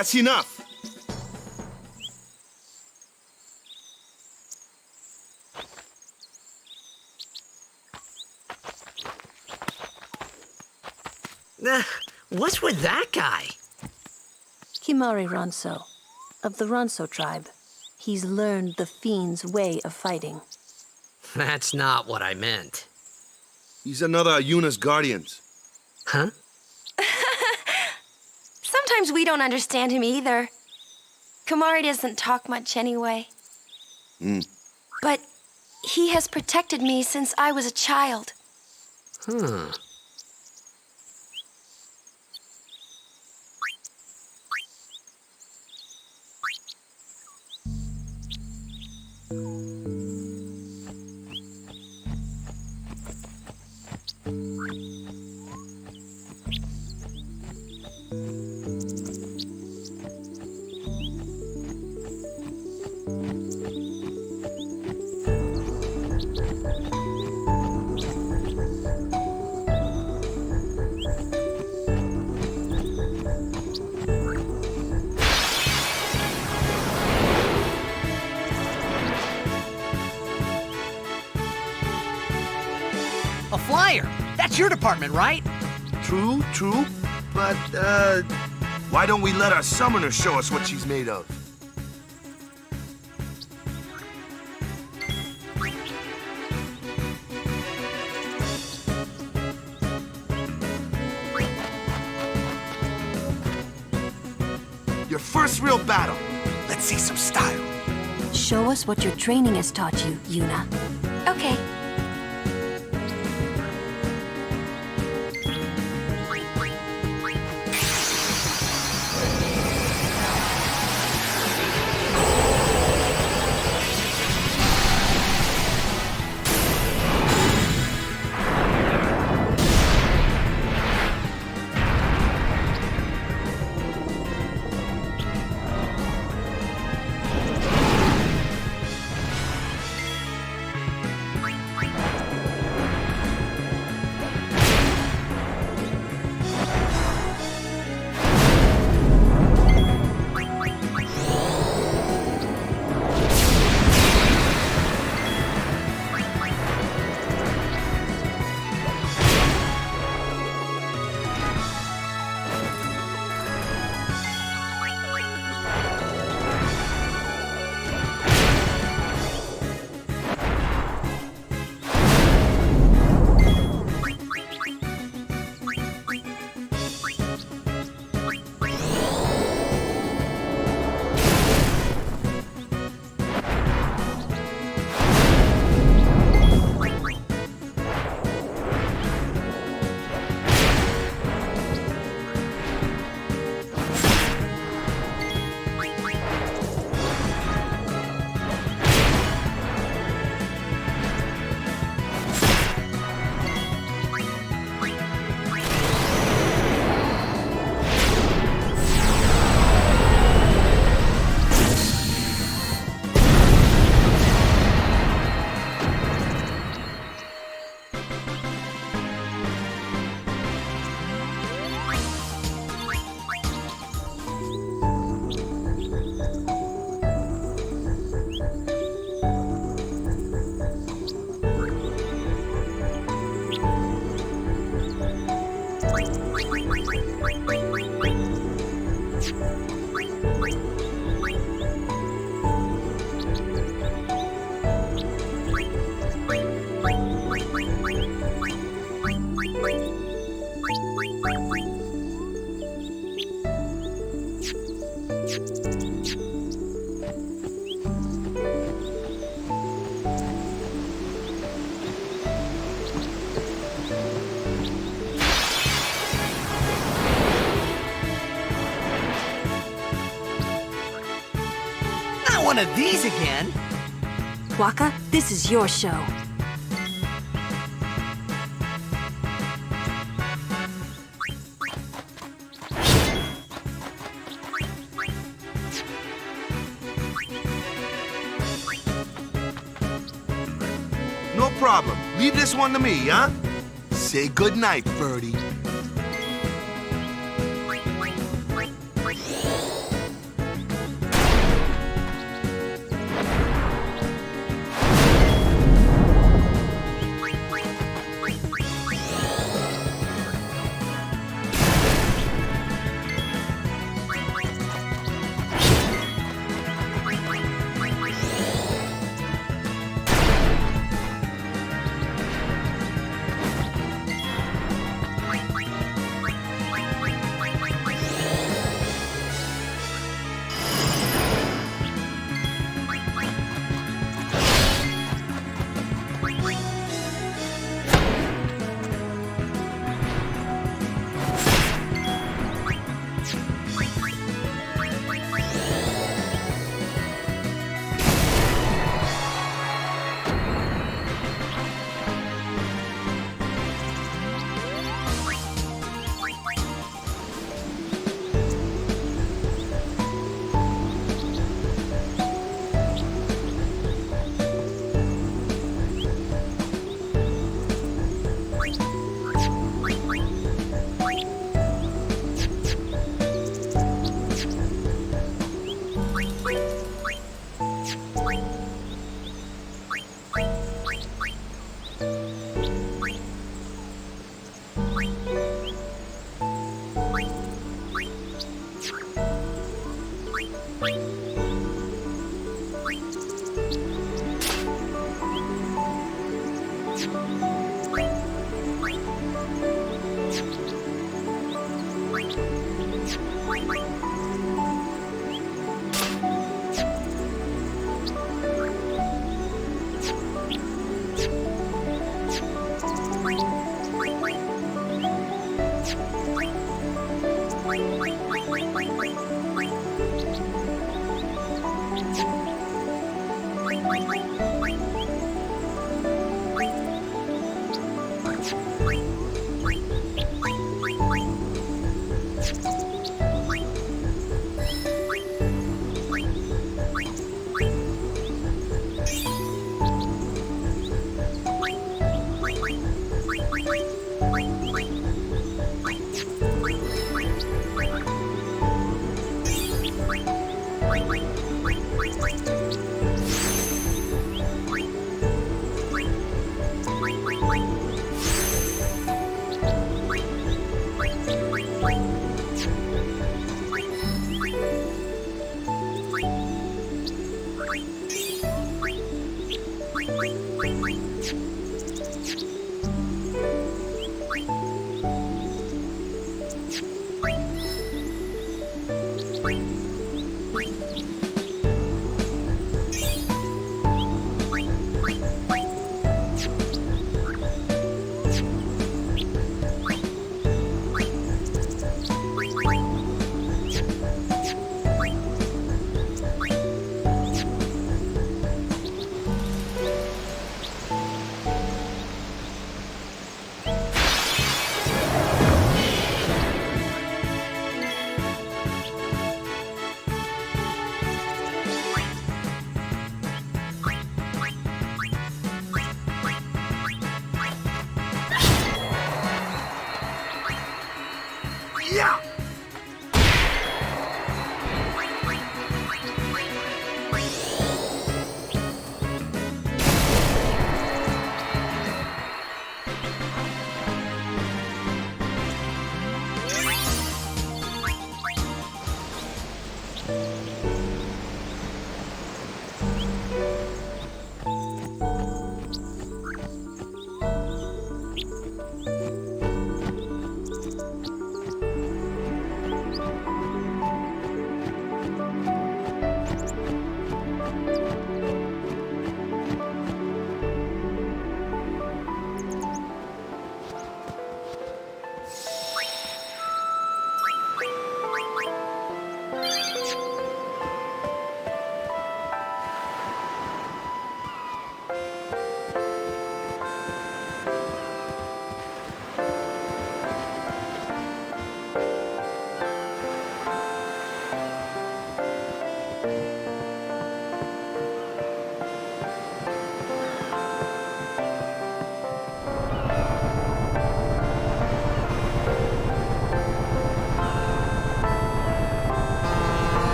That's enough. What's with that guy? Kimari Ronso, of the Ronso tribe. He's learned the Fiend's way of fighting. That's not what I meant. He's another of Yuna's guardians. Huh? Sometimes we don't understand him either. Kimari doesn't talk much anyway. But he has protected me since I was a child. Huh. A flyer! That's your department, right? True. But, why don't we let our summoner show us what she's made of? Your first real battle. Let's see some style. Show us what your training has taught you, Yuna. Okay. One of these again? Wakka, this is your show. No problem. Leave this one to me, huh? Say goodnight, birdie.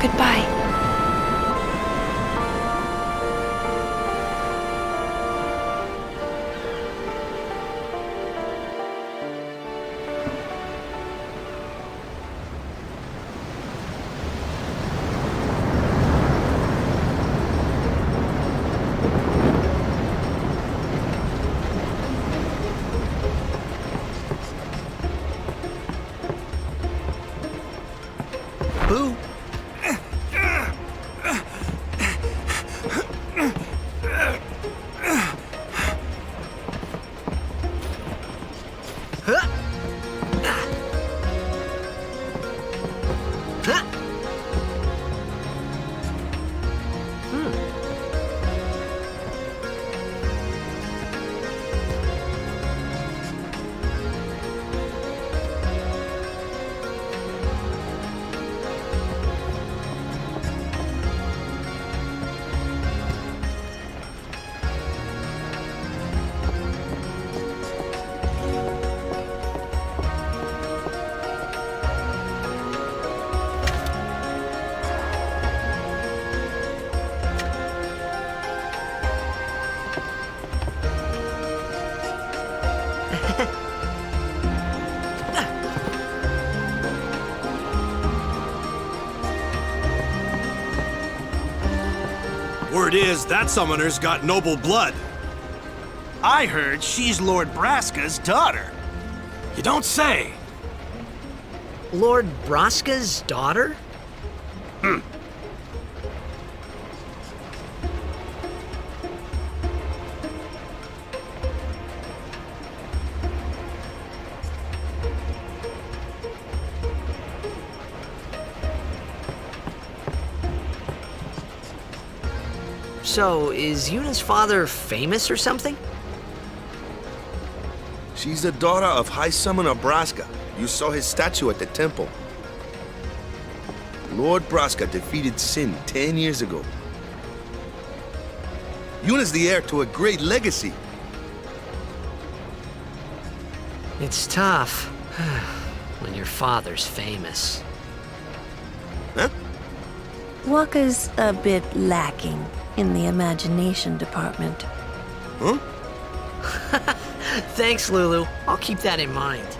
Goodbye. Boo! Word is, that summoner's got noble blood. I heard she's Lord Braska's daughter. You don't say. Lord Braska's daughter? So, is Yuna's father famous or something? She's the daughter of High Summoner Braska. You saw his statue at the temple. Lord Braska defeated Sin 10 years ago. Yuna's the heir to a great legacy. It's tough when your father's famous. Huh? Wakka's a bit lacking in the imagination department. Huh? Thanks, Lulu. I'll keep that in mind.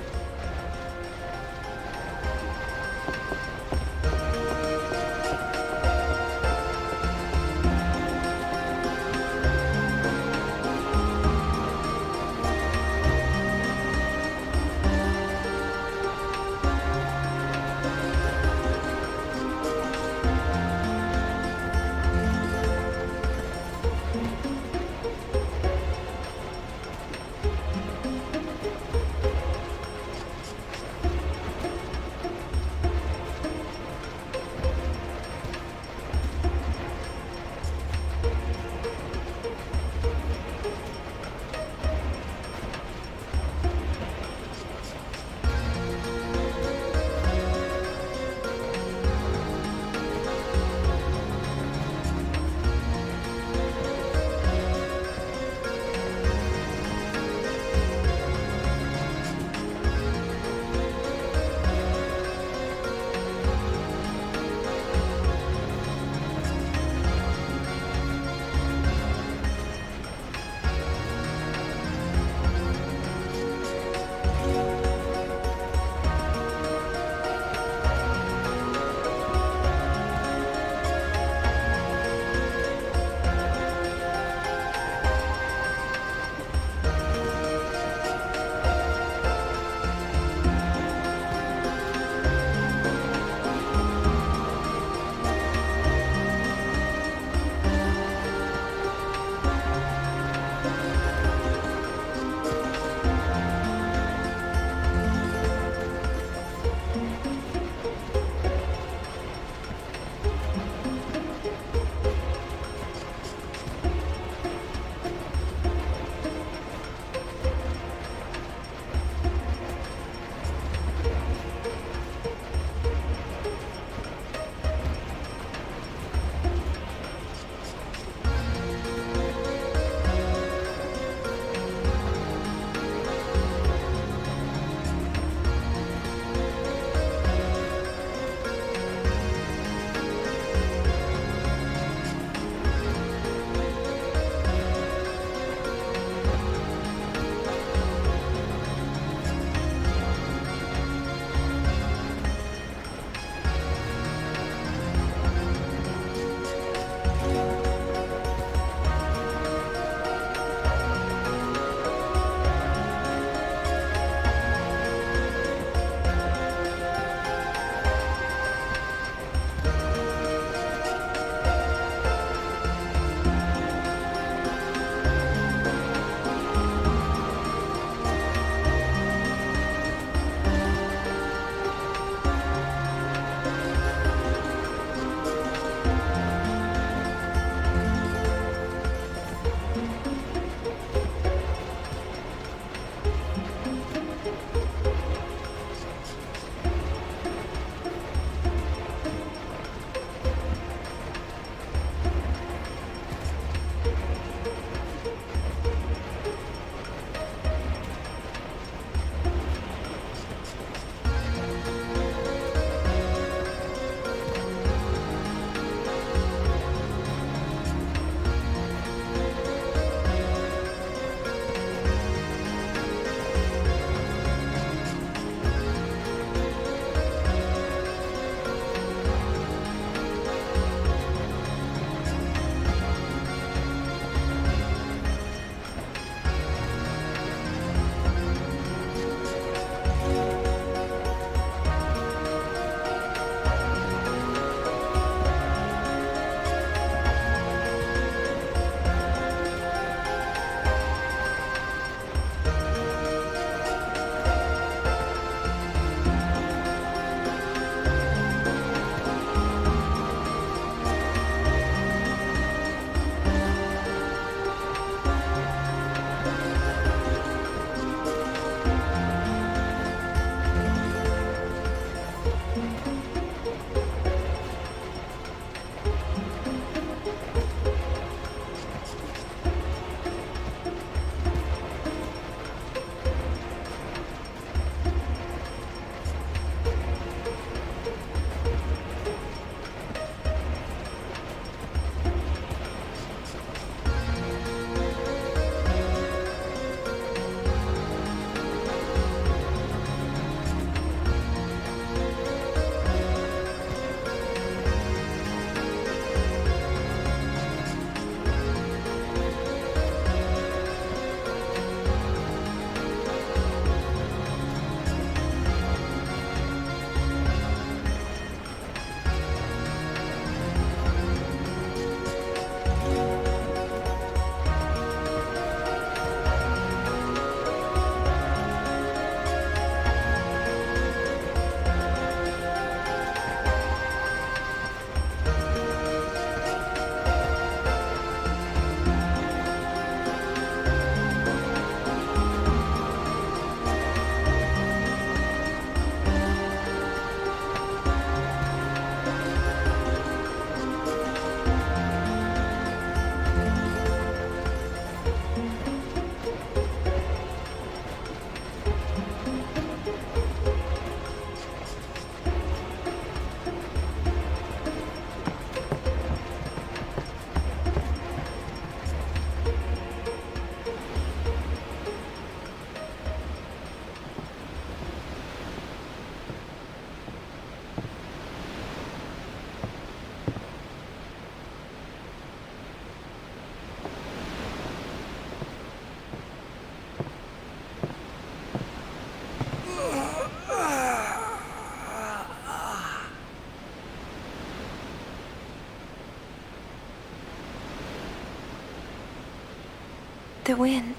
the wind.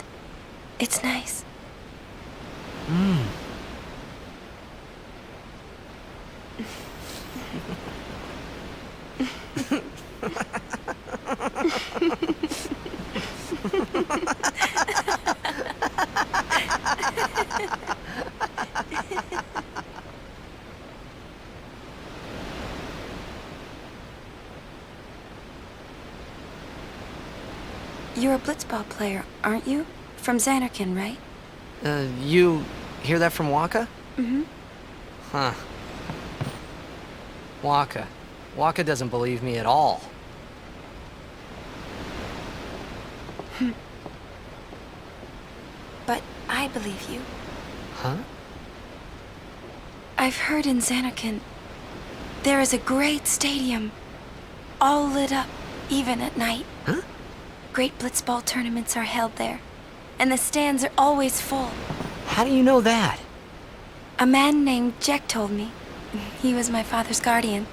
It's nice. You're a blitzball player, aren't you? From Xanarkand, right? You hear that from Waka? Mm-hmm. Huh. Waka. Waka doesn't believe me at all. But I believe you. Huh? I've heard in Xanarkand there is a great stadium, all lit up, even at night. Huh? Great blitzball tournaments are held there, and the stands are always full. How do you know that? A man named Jack told me. He was my father's guardian.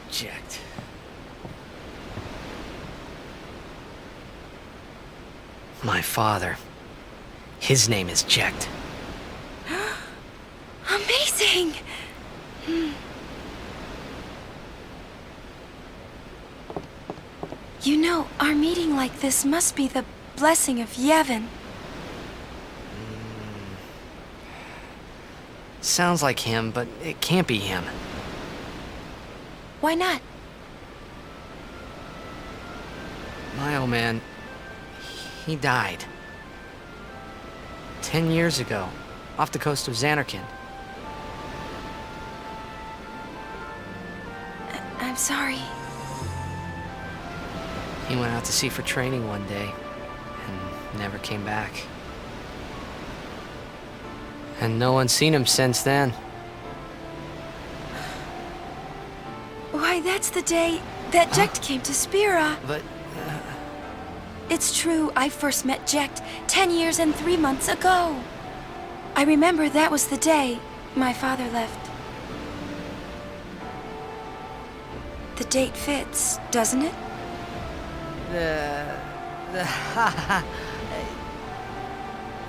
Jacked. My father. His name is Jacked. Amazing! You know, our meeting like this must be the blessing of Yevon. Sounds like him, but it can't be him. Why not? My old man, he died. 10 years ago, off the coast of Xanarkand. I'm sorry. He went out to sea for training one day, and never came back. And no one's seen him since then. Why, that's the day that Jecht came to Spira. But, It's true, I first met Jecht 10 years and 3 months ago. I remember that was the day my father left. The date fits, doesn't it?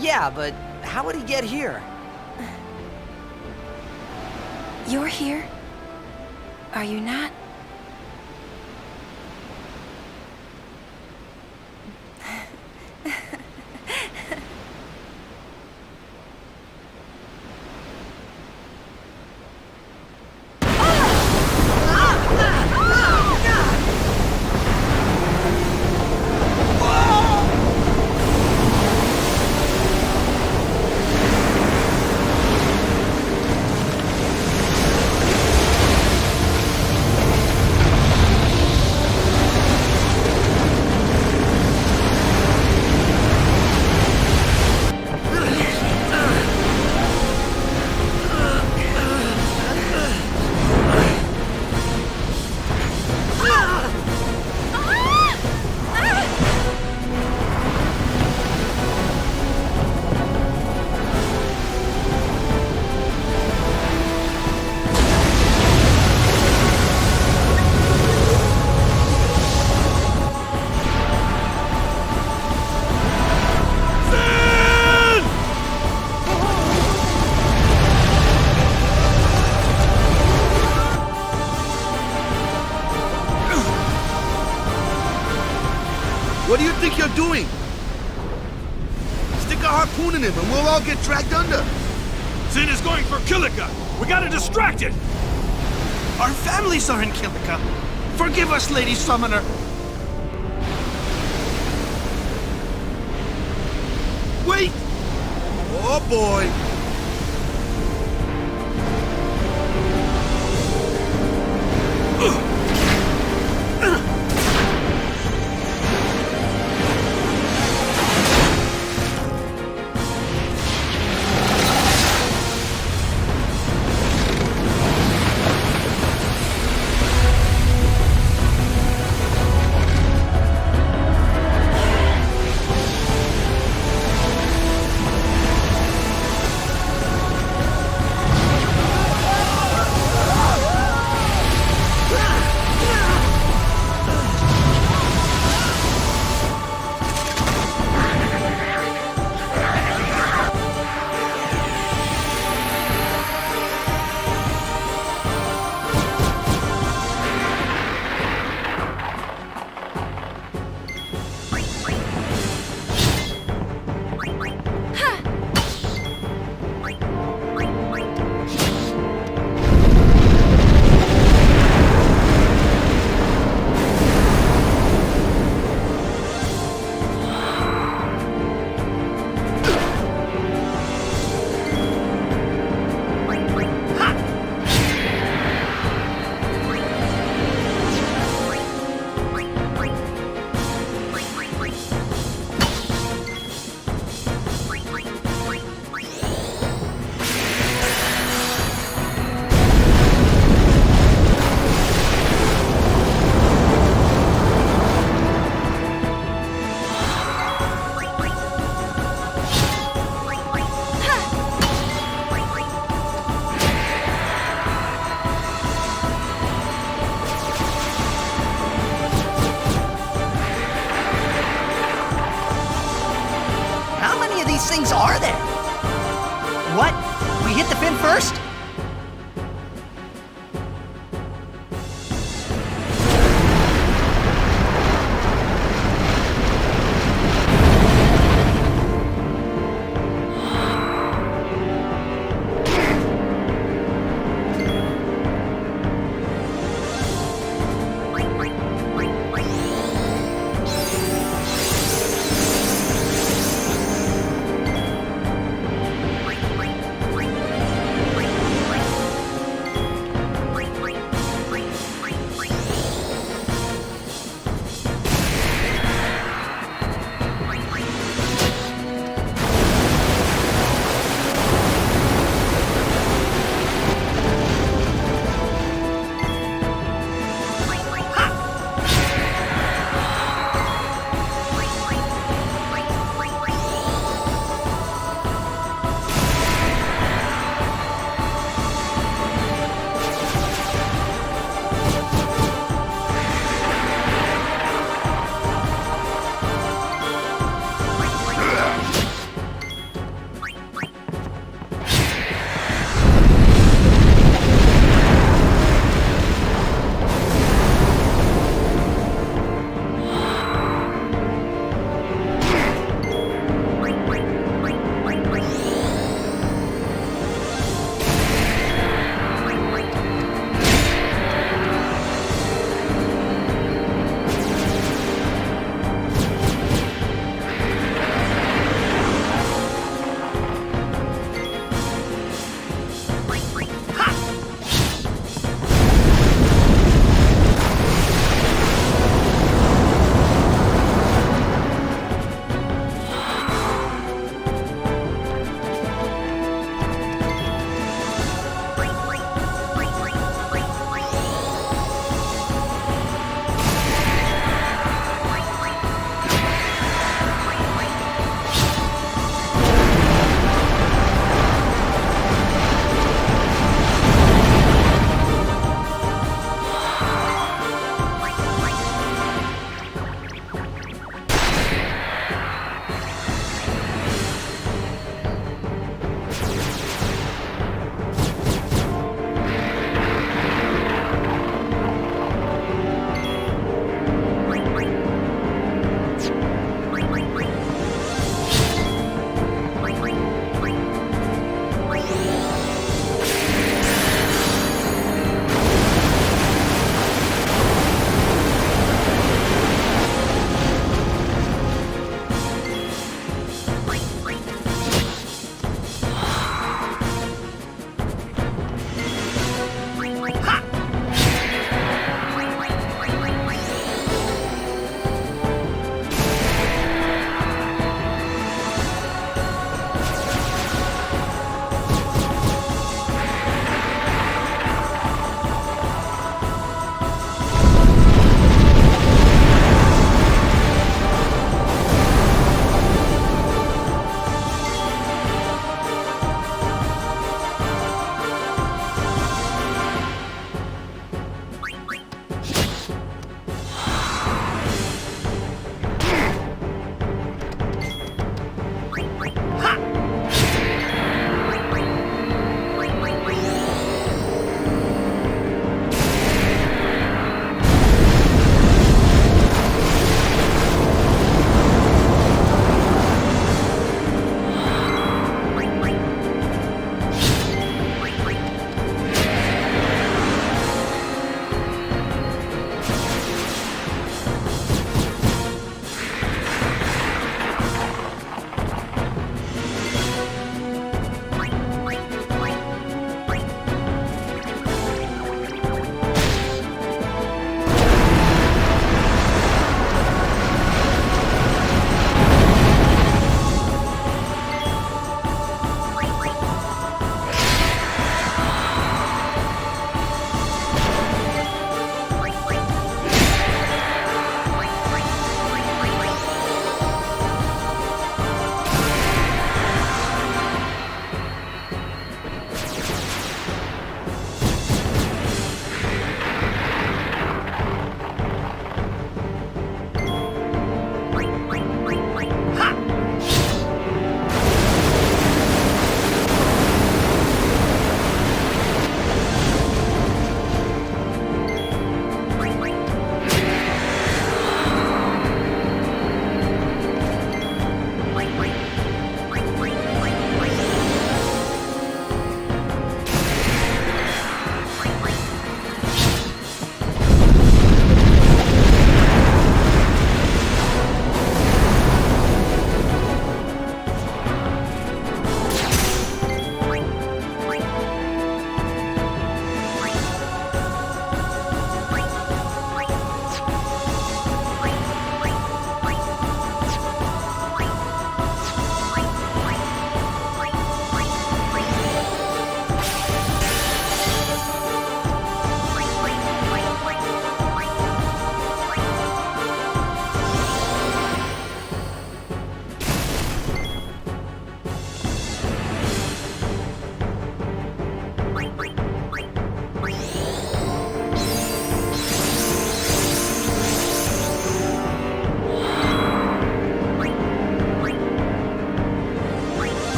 Yeah, but how would he get here? You're here, are you not? What do you think you're doing? Stick a harpoon in him and we'll all get dragged under. Sin is going for Kilika. We gotta distract it. Our families are in Kilika. Forgive us, Lady Summoner. Wait! Oh boy! things are there? What? We hit the fin first?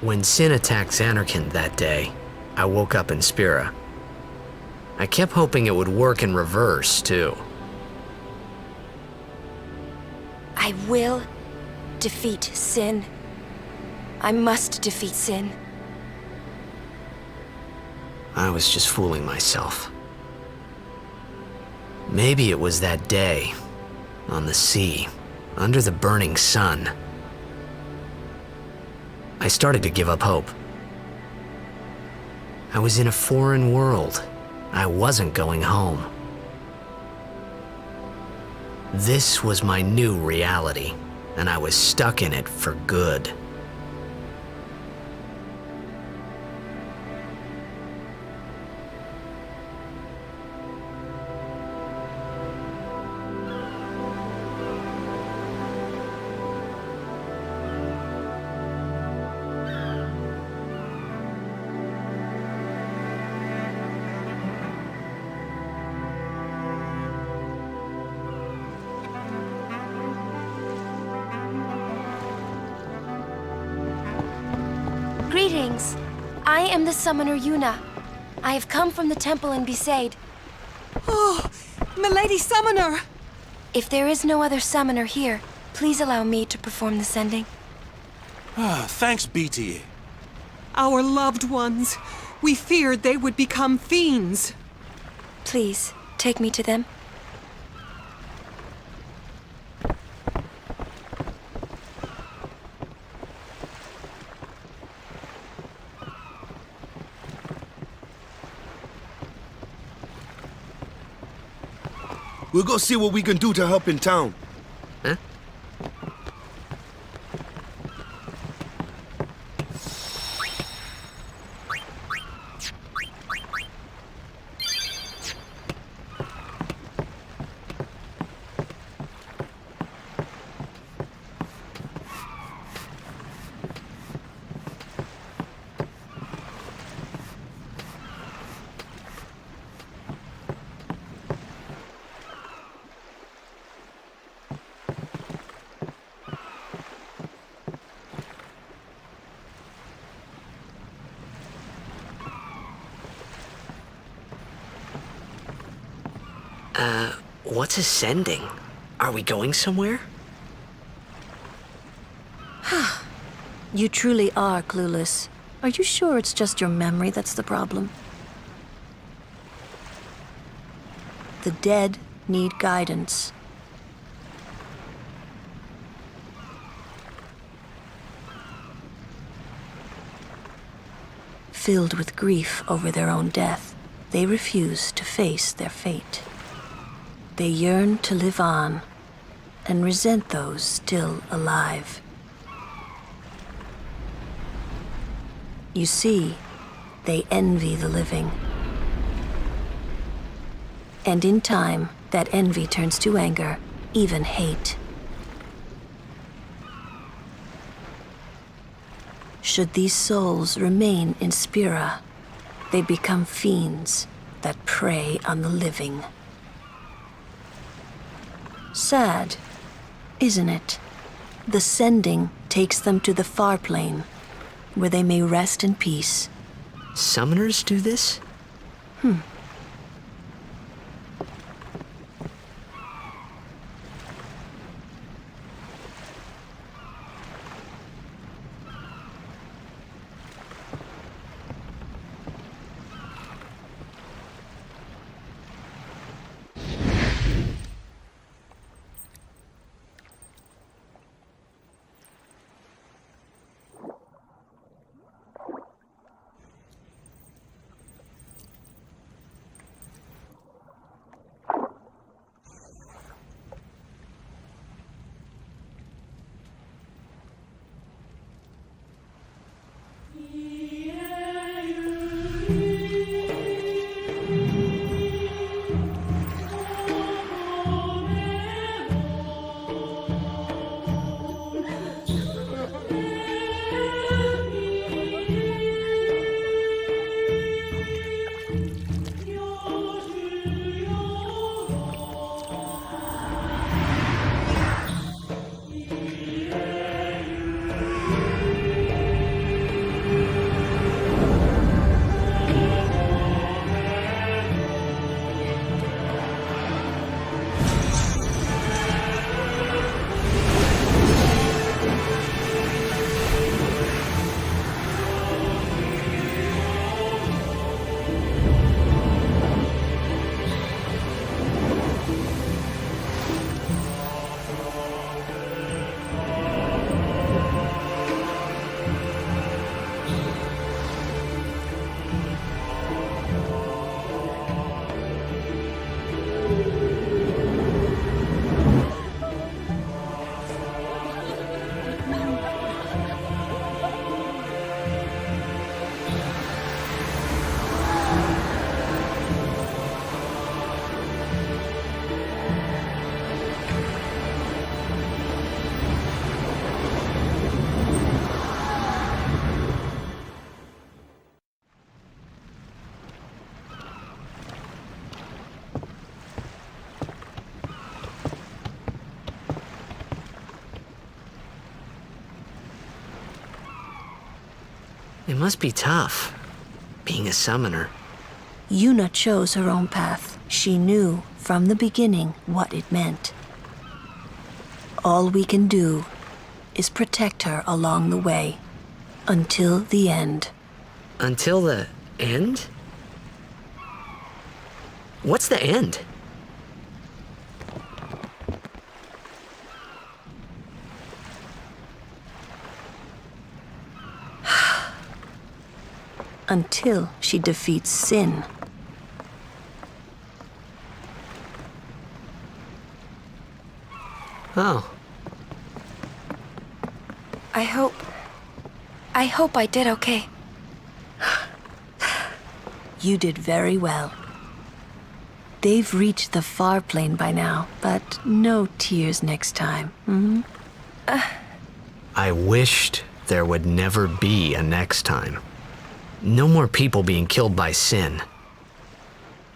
When Sin attacked Xanarkand that day, I woke up in Spira. I kept hoping it would work in reverse, too. I will defeat Sin. I must defeat Sin. I was just fooling myself. Maybe it was that day, on the sea, under the burning sun. I started to give up hope. I was in a foreign world. I wasn't going home. This was my new reality, and I was stuck in it for good. Greetings. I am the summoner Yuna. I have come from the temple in Besaid. Oh, Milady Summoner! If there is no other summoner here, please allow me to perform the sending. Thanks, BT. Our loved ones. We feared they would become fiends. Please, take me to them. We'll go see what we can do to help in town. Huh? What's ascending? Are we going somewhere? You truly are clueless. Are you sure it's just your memory that's the problem? The dead need guidance. Filled with grief over their own death, they refuse to face their fate. They yearn to live on and resent those still alive. You see, they envy the living. And in time, that envy turns to anger, even hate. Should these souls remain in Spira, they become fiends that prey on the living. Sad, isn't it? The sending takes them to the far plane, where they may rest in peace. Summoners do this? It must be tough, being a summoner. Yuna chose her own path. She knew from the beginning what it meant. All we can do is protect her along the way, until the end. Until the end? What's the end? Until she defeats Sin. Oh. I hope I did okay. You did very well. They've reached the far plane by now, but no tears next time. Hmm? I wished there would never be a next time. No more people being killed by Sin.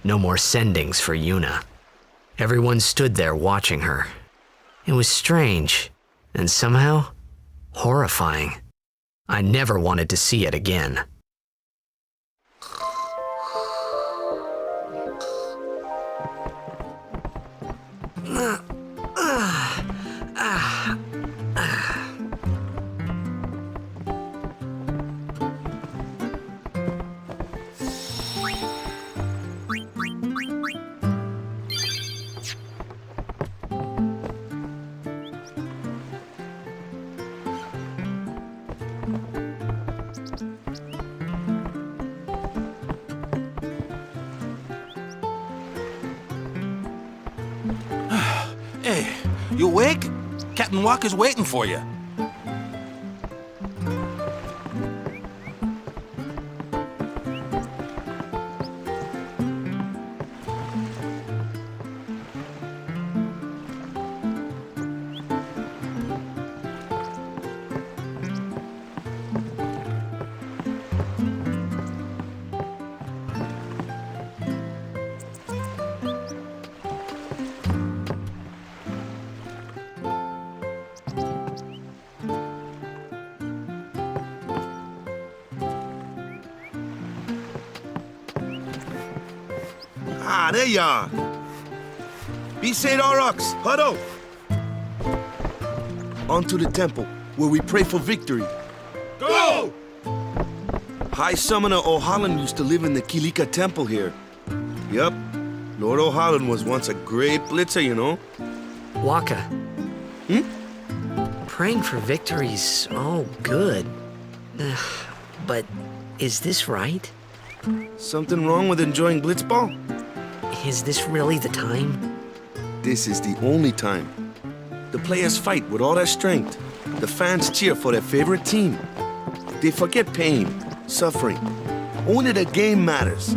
No more sendings for Yuna. Everyone stood there watching her. It was strange, and somehow horrifying. I never wanted to see it again. Hey, you awake? Captain Walker's waiting for you. Ah, there you are. Be St. Aurochs, huddle. On to the temple, where we pray for victory. Go! High Summoner O'Halloran used to live in the Kilika temple here. Yup, Lord O'Halloran was once a great blitzer, you know. Waka. Praying for victory's all good. But is this right? Something wrong with enjoying blitzball? Is this really the time? This is the only time. The players fight with all their strength. The fans cheer for their favorite team. They forget pain, suffering. Only the game matters.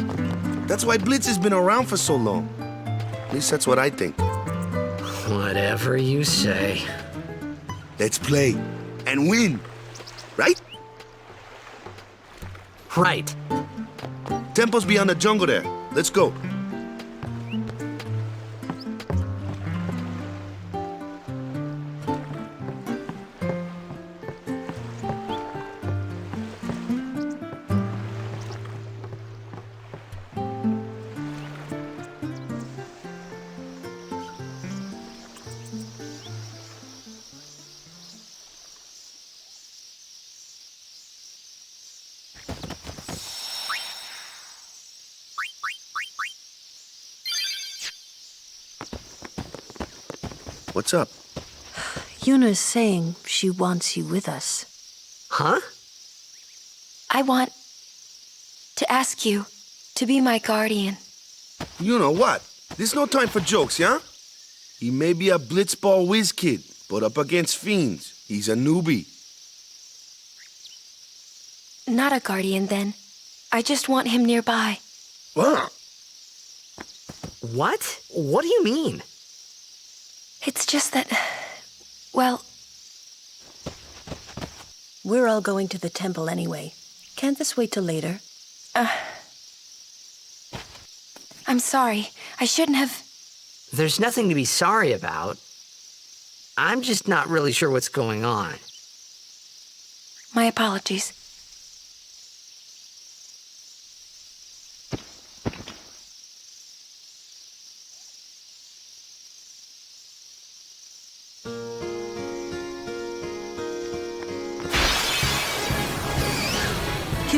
That's why Blitz has been around for so long. At least that's what I think. Whatever you say. Let's play and win, right? Right. Temple's beyond the jungle there. Let's go. What's up? Yuna's saying she wants you with us. Huh? I want to ask you to be my guardian. You know what? There's no time for jokes, yeah? He may be a blitzball whiz kid, but up against fiends, he's a newbie. Not a guardian, then. I just want him nearby. What? What? What do you mean? It's just that, well... We're all going to the temple anyway. Can't this wait till later? I'm sorry. I shouldn't have... There's nothing to be sorry about. I'm just not really sure what's going on. My apologies.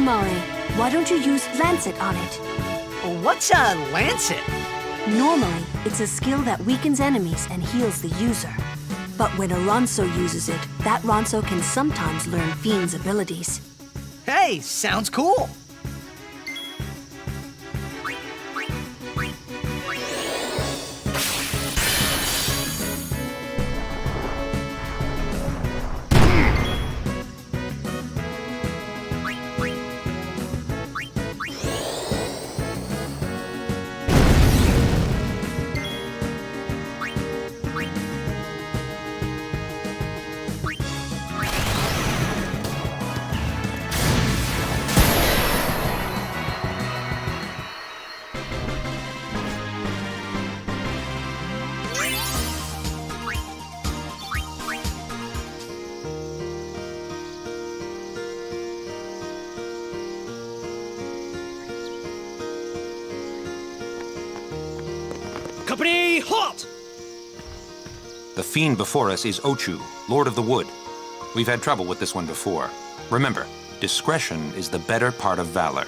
Kamari, why don't you use Lancet on it? What's a Lancet? Normally, it's a skill that weakens enemies and heals the user. But when a Ronso uses it, that Ronso can sometimes learn Fiend's abilities. Hey, sounds cool. Company, halt! The fiend before us is Ochu, Lord of the Wood. We've had trouble with this one before. Remember, discretion is the better part of valor.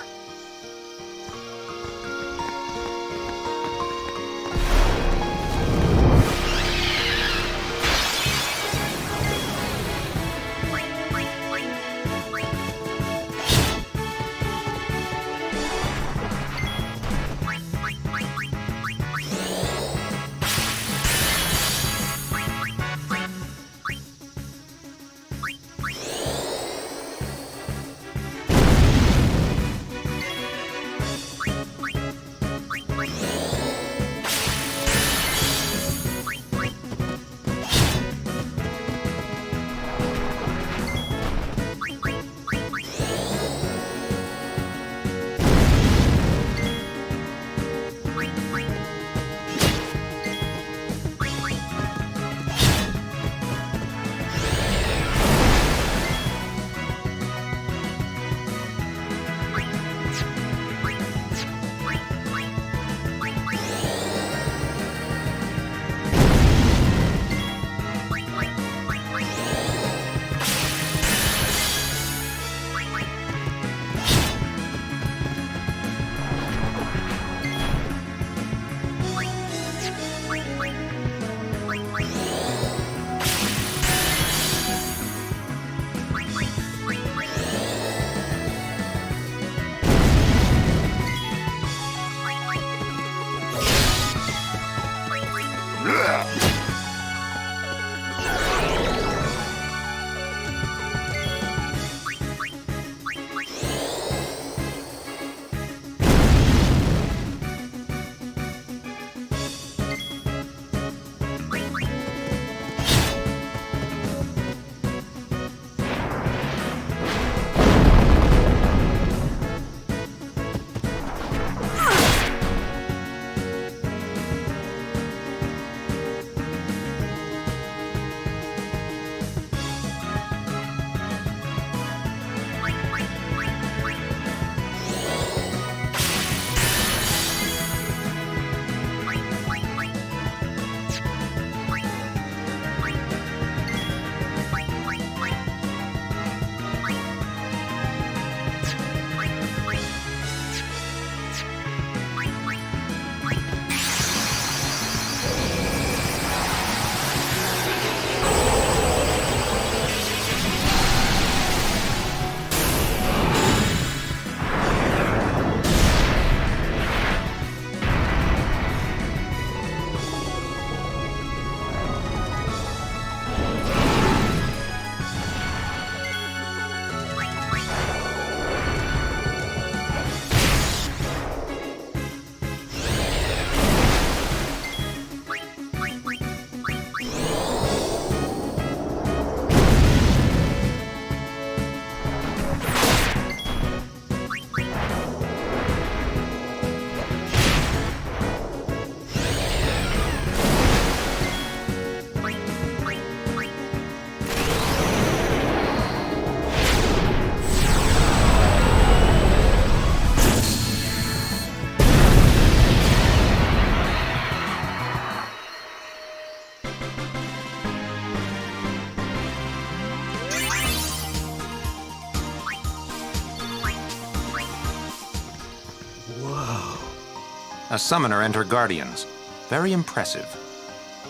A summoner and her guardians. Very impressive.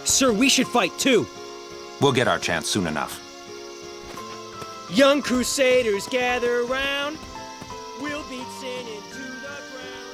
Sir, we should fight too. We'll get our chance soon enough. Young crusaders gather around. We'll beat sin into the ground.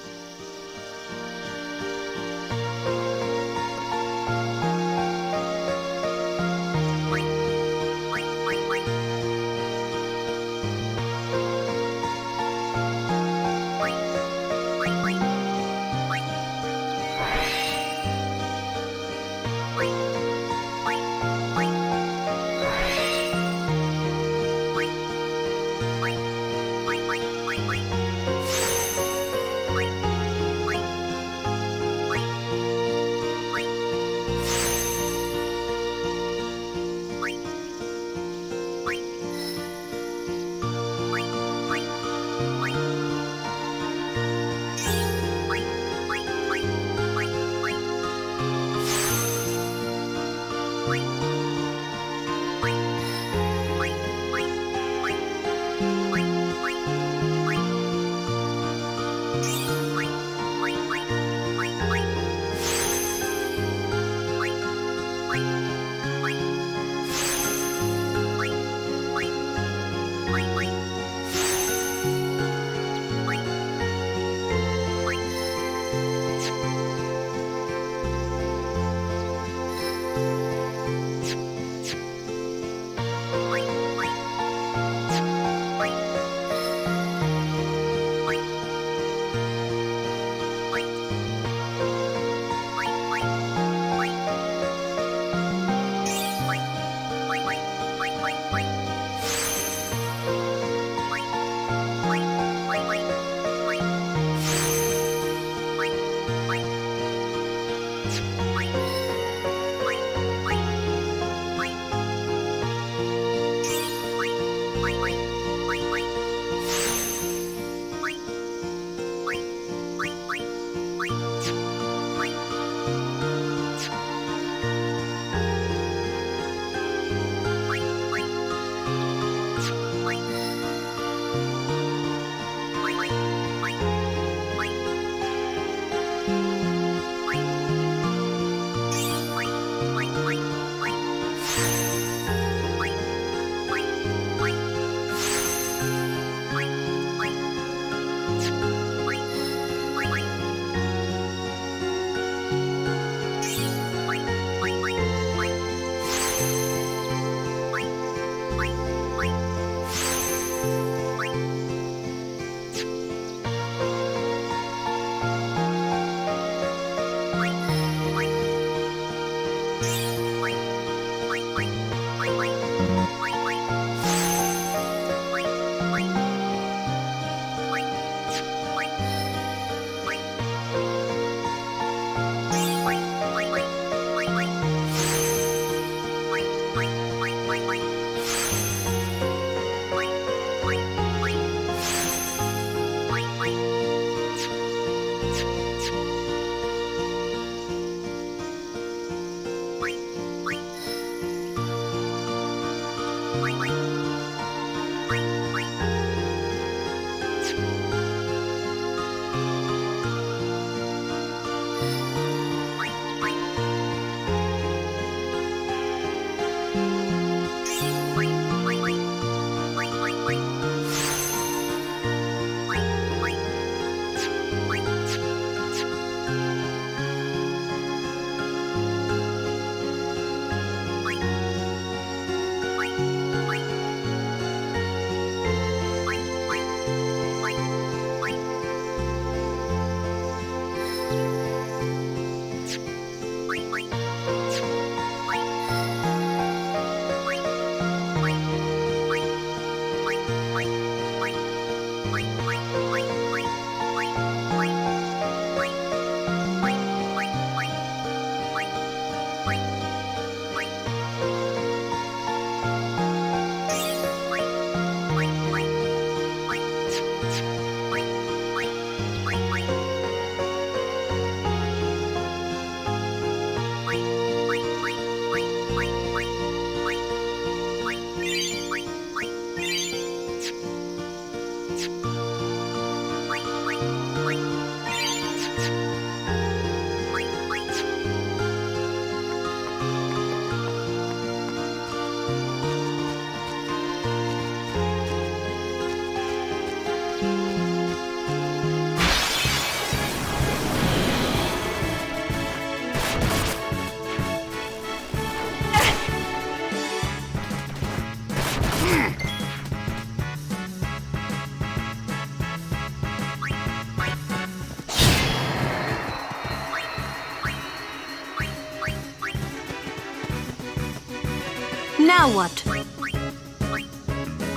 Now what?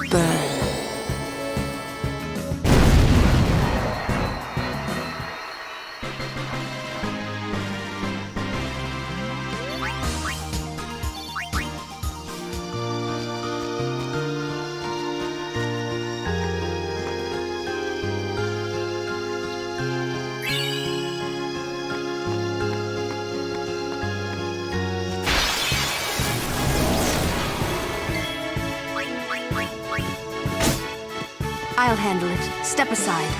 Burn. I'll handle it. Step aside.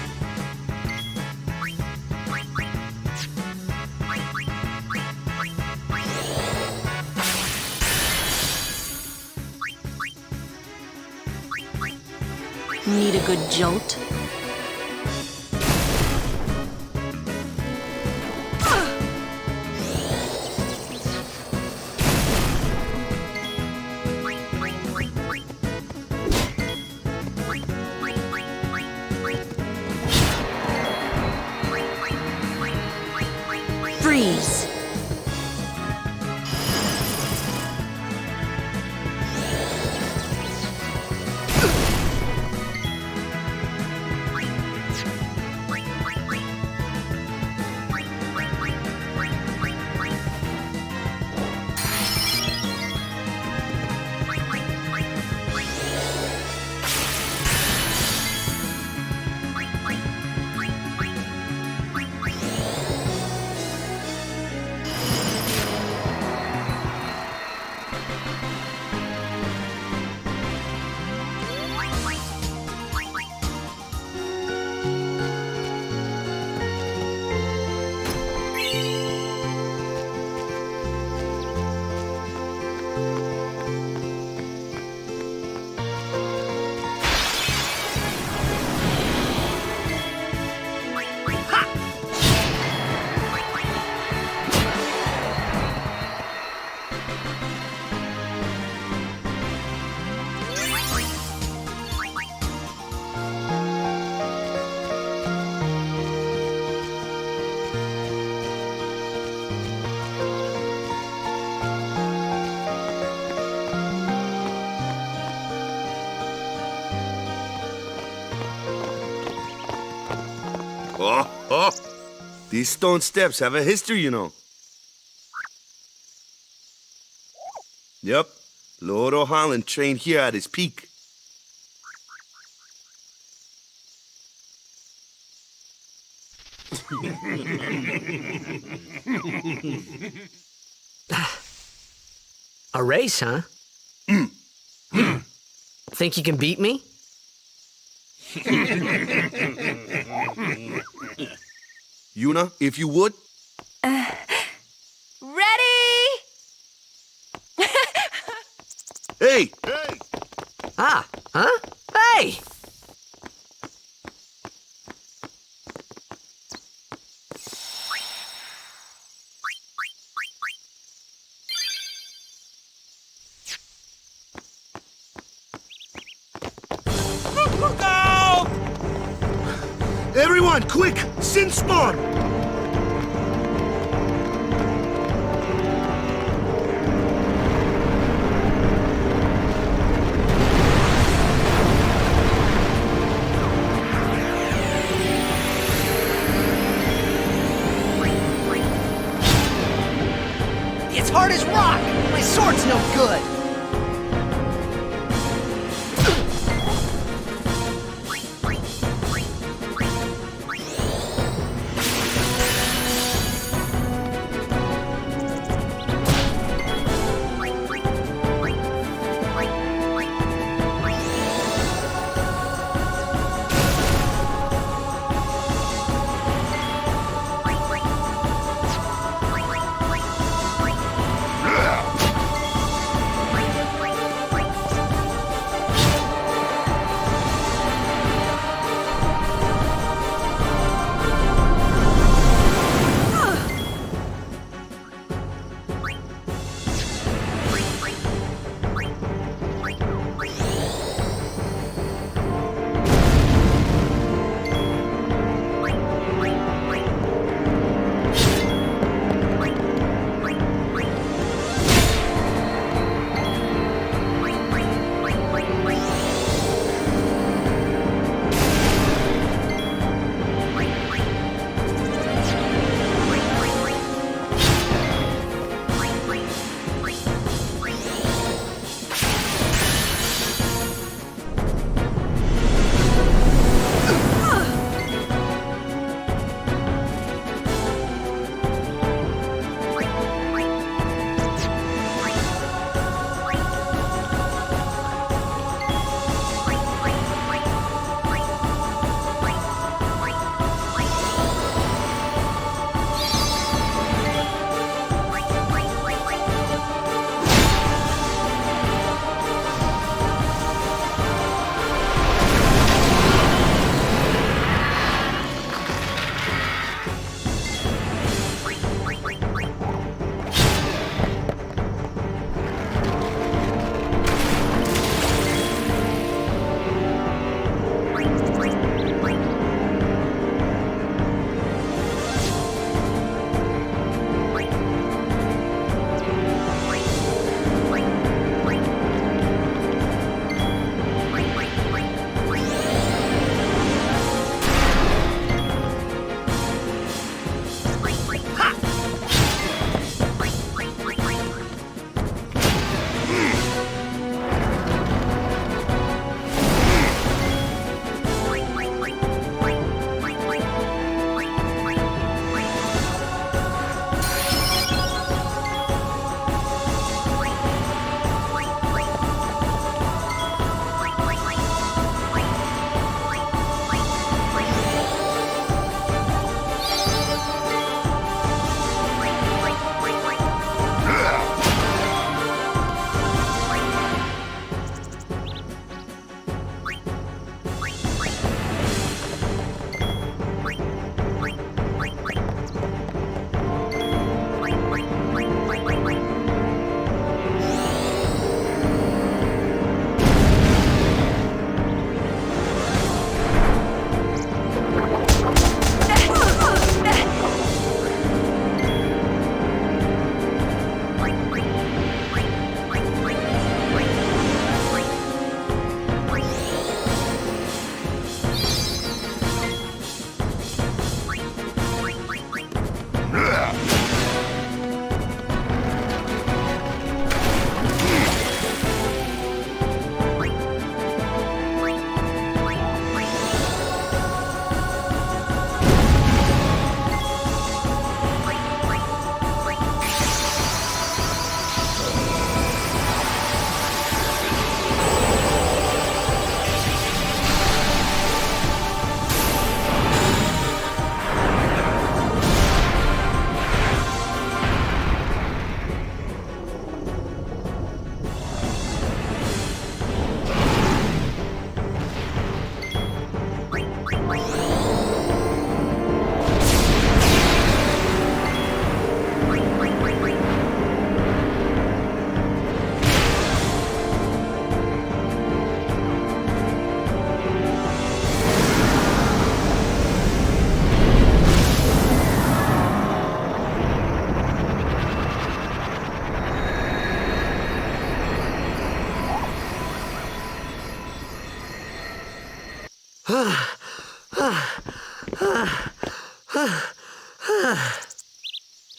Need a good jolt? Freeze! Oh, these stone steps have a history, you know. Yep, Lord O'Holland trained here at his peak. A race, huh? Think you can beat me? Yuna, if you would. Ready? Hey! Ah, huh? Hey! Go! Everyone, quick! Sin spawn! It's hard as rock! My sword's no good!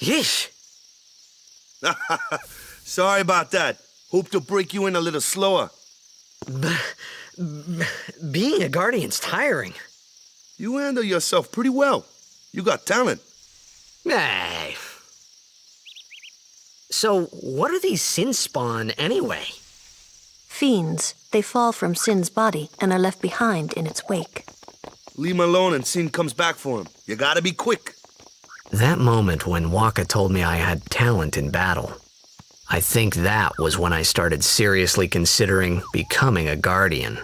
Yeesh. Sorry about that. Hope to break you in a little slower. Being a guardian's tiring. You handle yourself pretty well. You got talent. Hey. So, what are these sin spawn anyway? Fiends. They fall from Sin's body and are left behind in its wake. Leave him alone and Sin comes back for him. You gotta be quick. That moment when Waka told me I had talent in battle, I think that was when I started seriously considering becoming a guardian.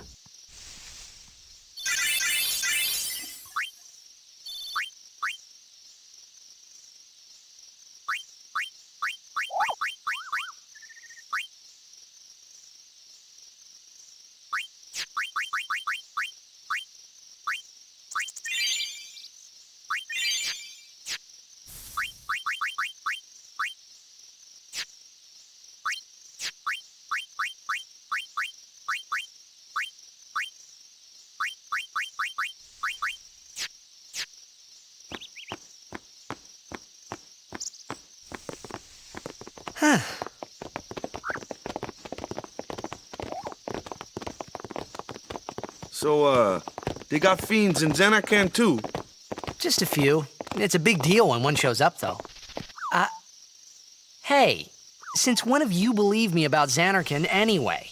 So, they got fiends in Zanarkand too? Just a few. It's a big deal when one shows up, though. Hey, since when have you believed me about Zanarkand anyway?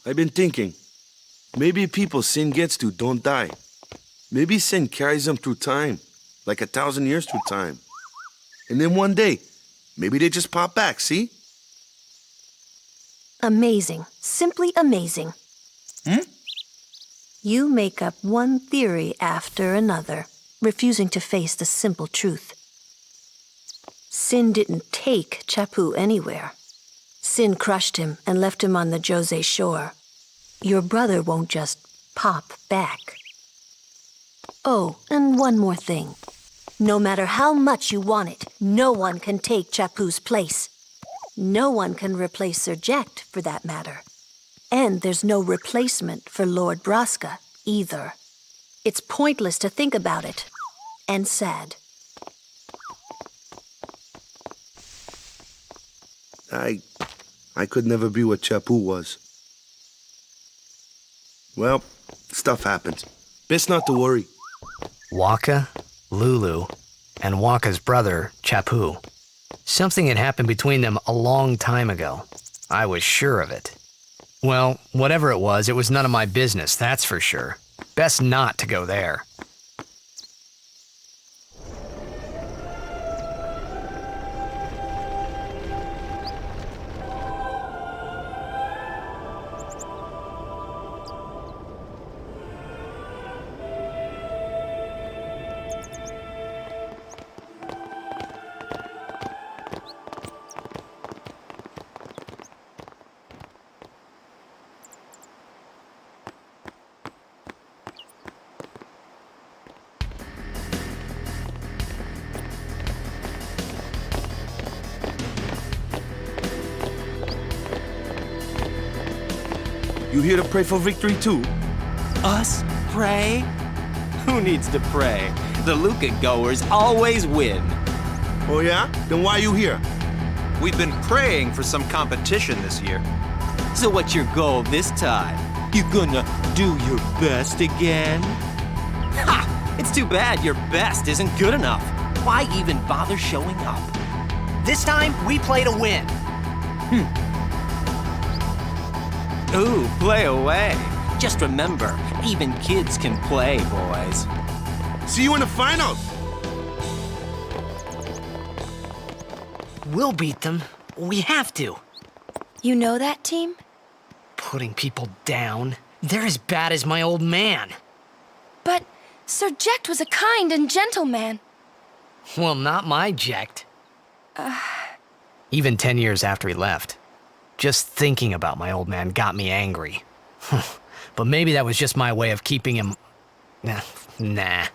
I've been thinking. Maybe people Sin gets to don't die. Maybe Sin carries them through time, like 1,000 years through time. And then one day, maybe they just pop back, see? Amazing. Simply amazing. You make up one theory after another, refusing to face the simple truth. Sin didn't take Chappu anywhere. Sin crushed him and left him on the Jose shore. Your brother won't just pop back. Oh, and one more thing. No matter how much you want it, no one can take Chappu's place. No one can replace Sir Jecht, for that matter. And there's no replacement for Lord Braska, either. It's pointless to think about it. And sad. I could never be what Chappu was. Well, stuff happens. Best not to worry. Waka, Lulu, and Waka's brother, Chappu. Something had happened between them a long time ago. I was sure of it. Well, whatever it was none of my business, that's for sure. Best not to go there. You here to pray for victory too? Us? Pray? Who needs to pray? The Luca goers always win. Oh yeah? Then why you here? We've been praying for some competition this year. So what's your goal this time? You gonna do your best again? Ha! It's too bad your best isn't good enough. Why even bother showing up? This time, we play to win. Ooh, play away. Just remember, even kids can play, boys. See you in the finals! We'll beat them. We have to. You know that team? Putting people down. They're as bad as my old man. But Sir Jecht was a kind and gentle man. Well, not my Jecht. Even 10 years after he left. Just thinking about my old man got me angry. But maybe that was just my way of keeping him... Nah.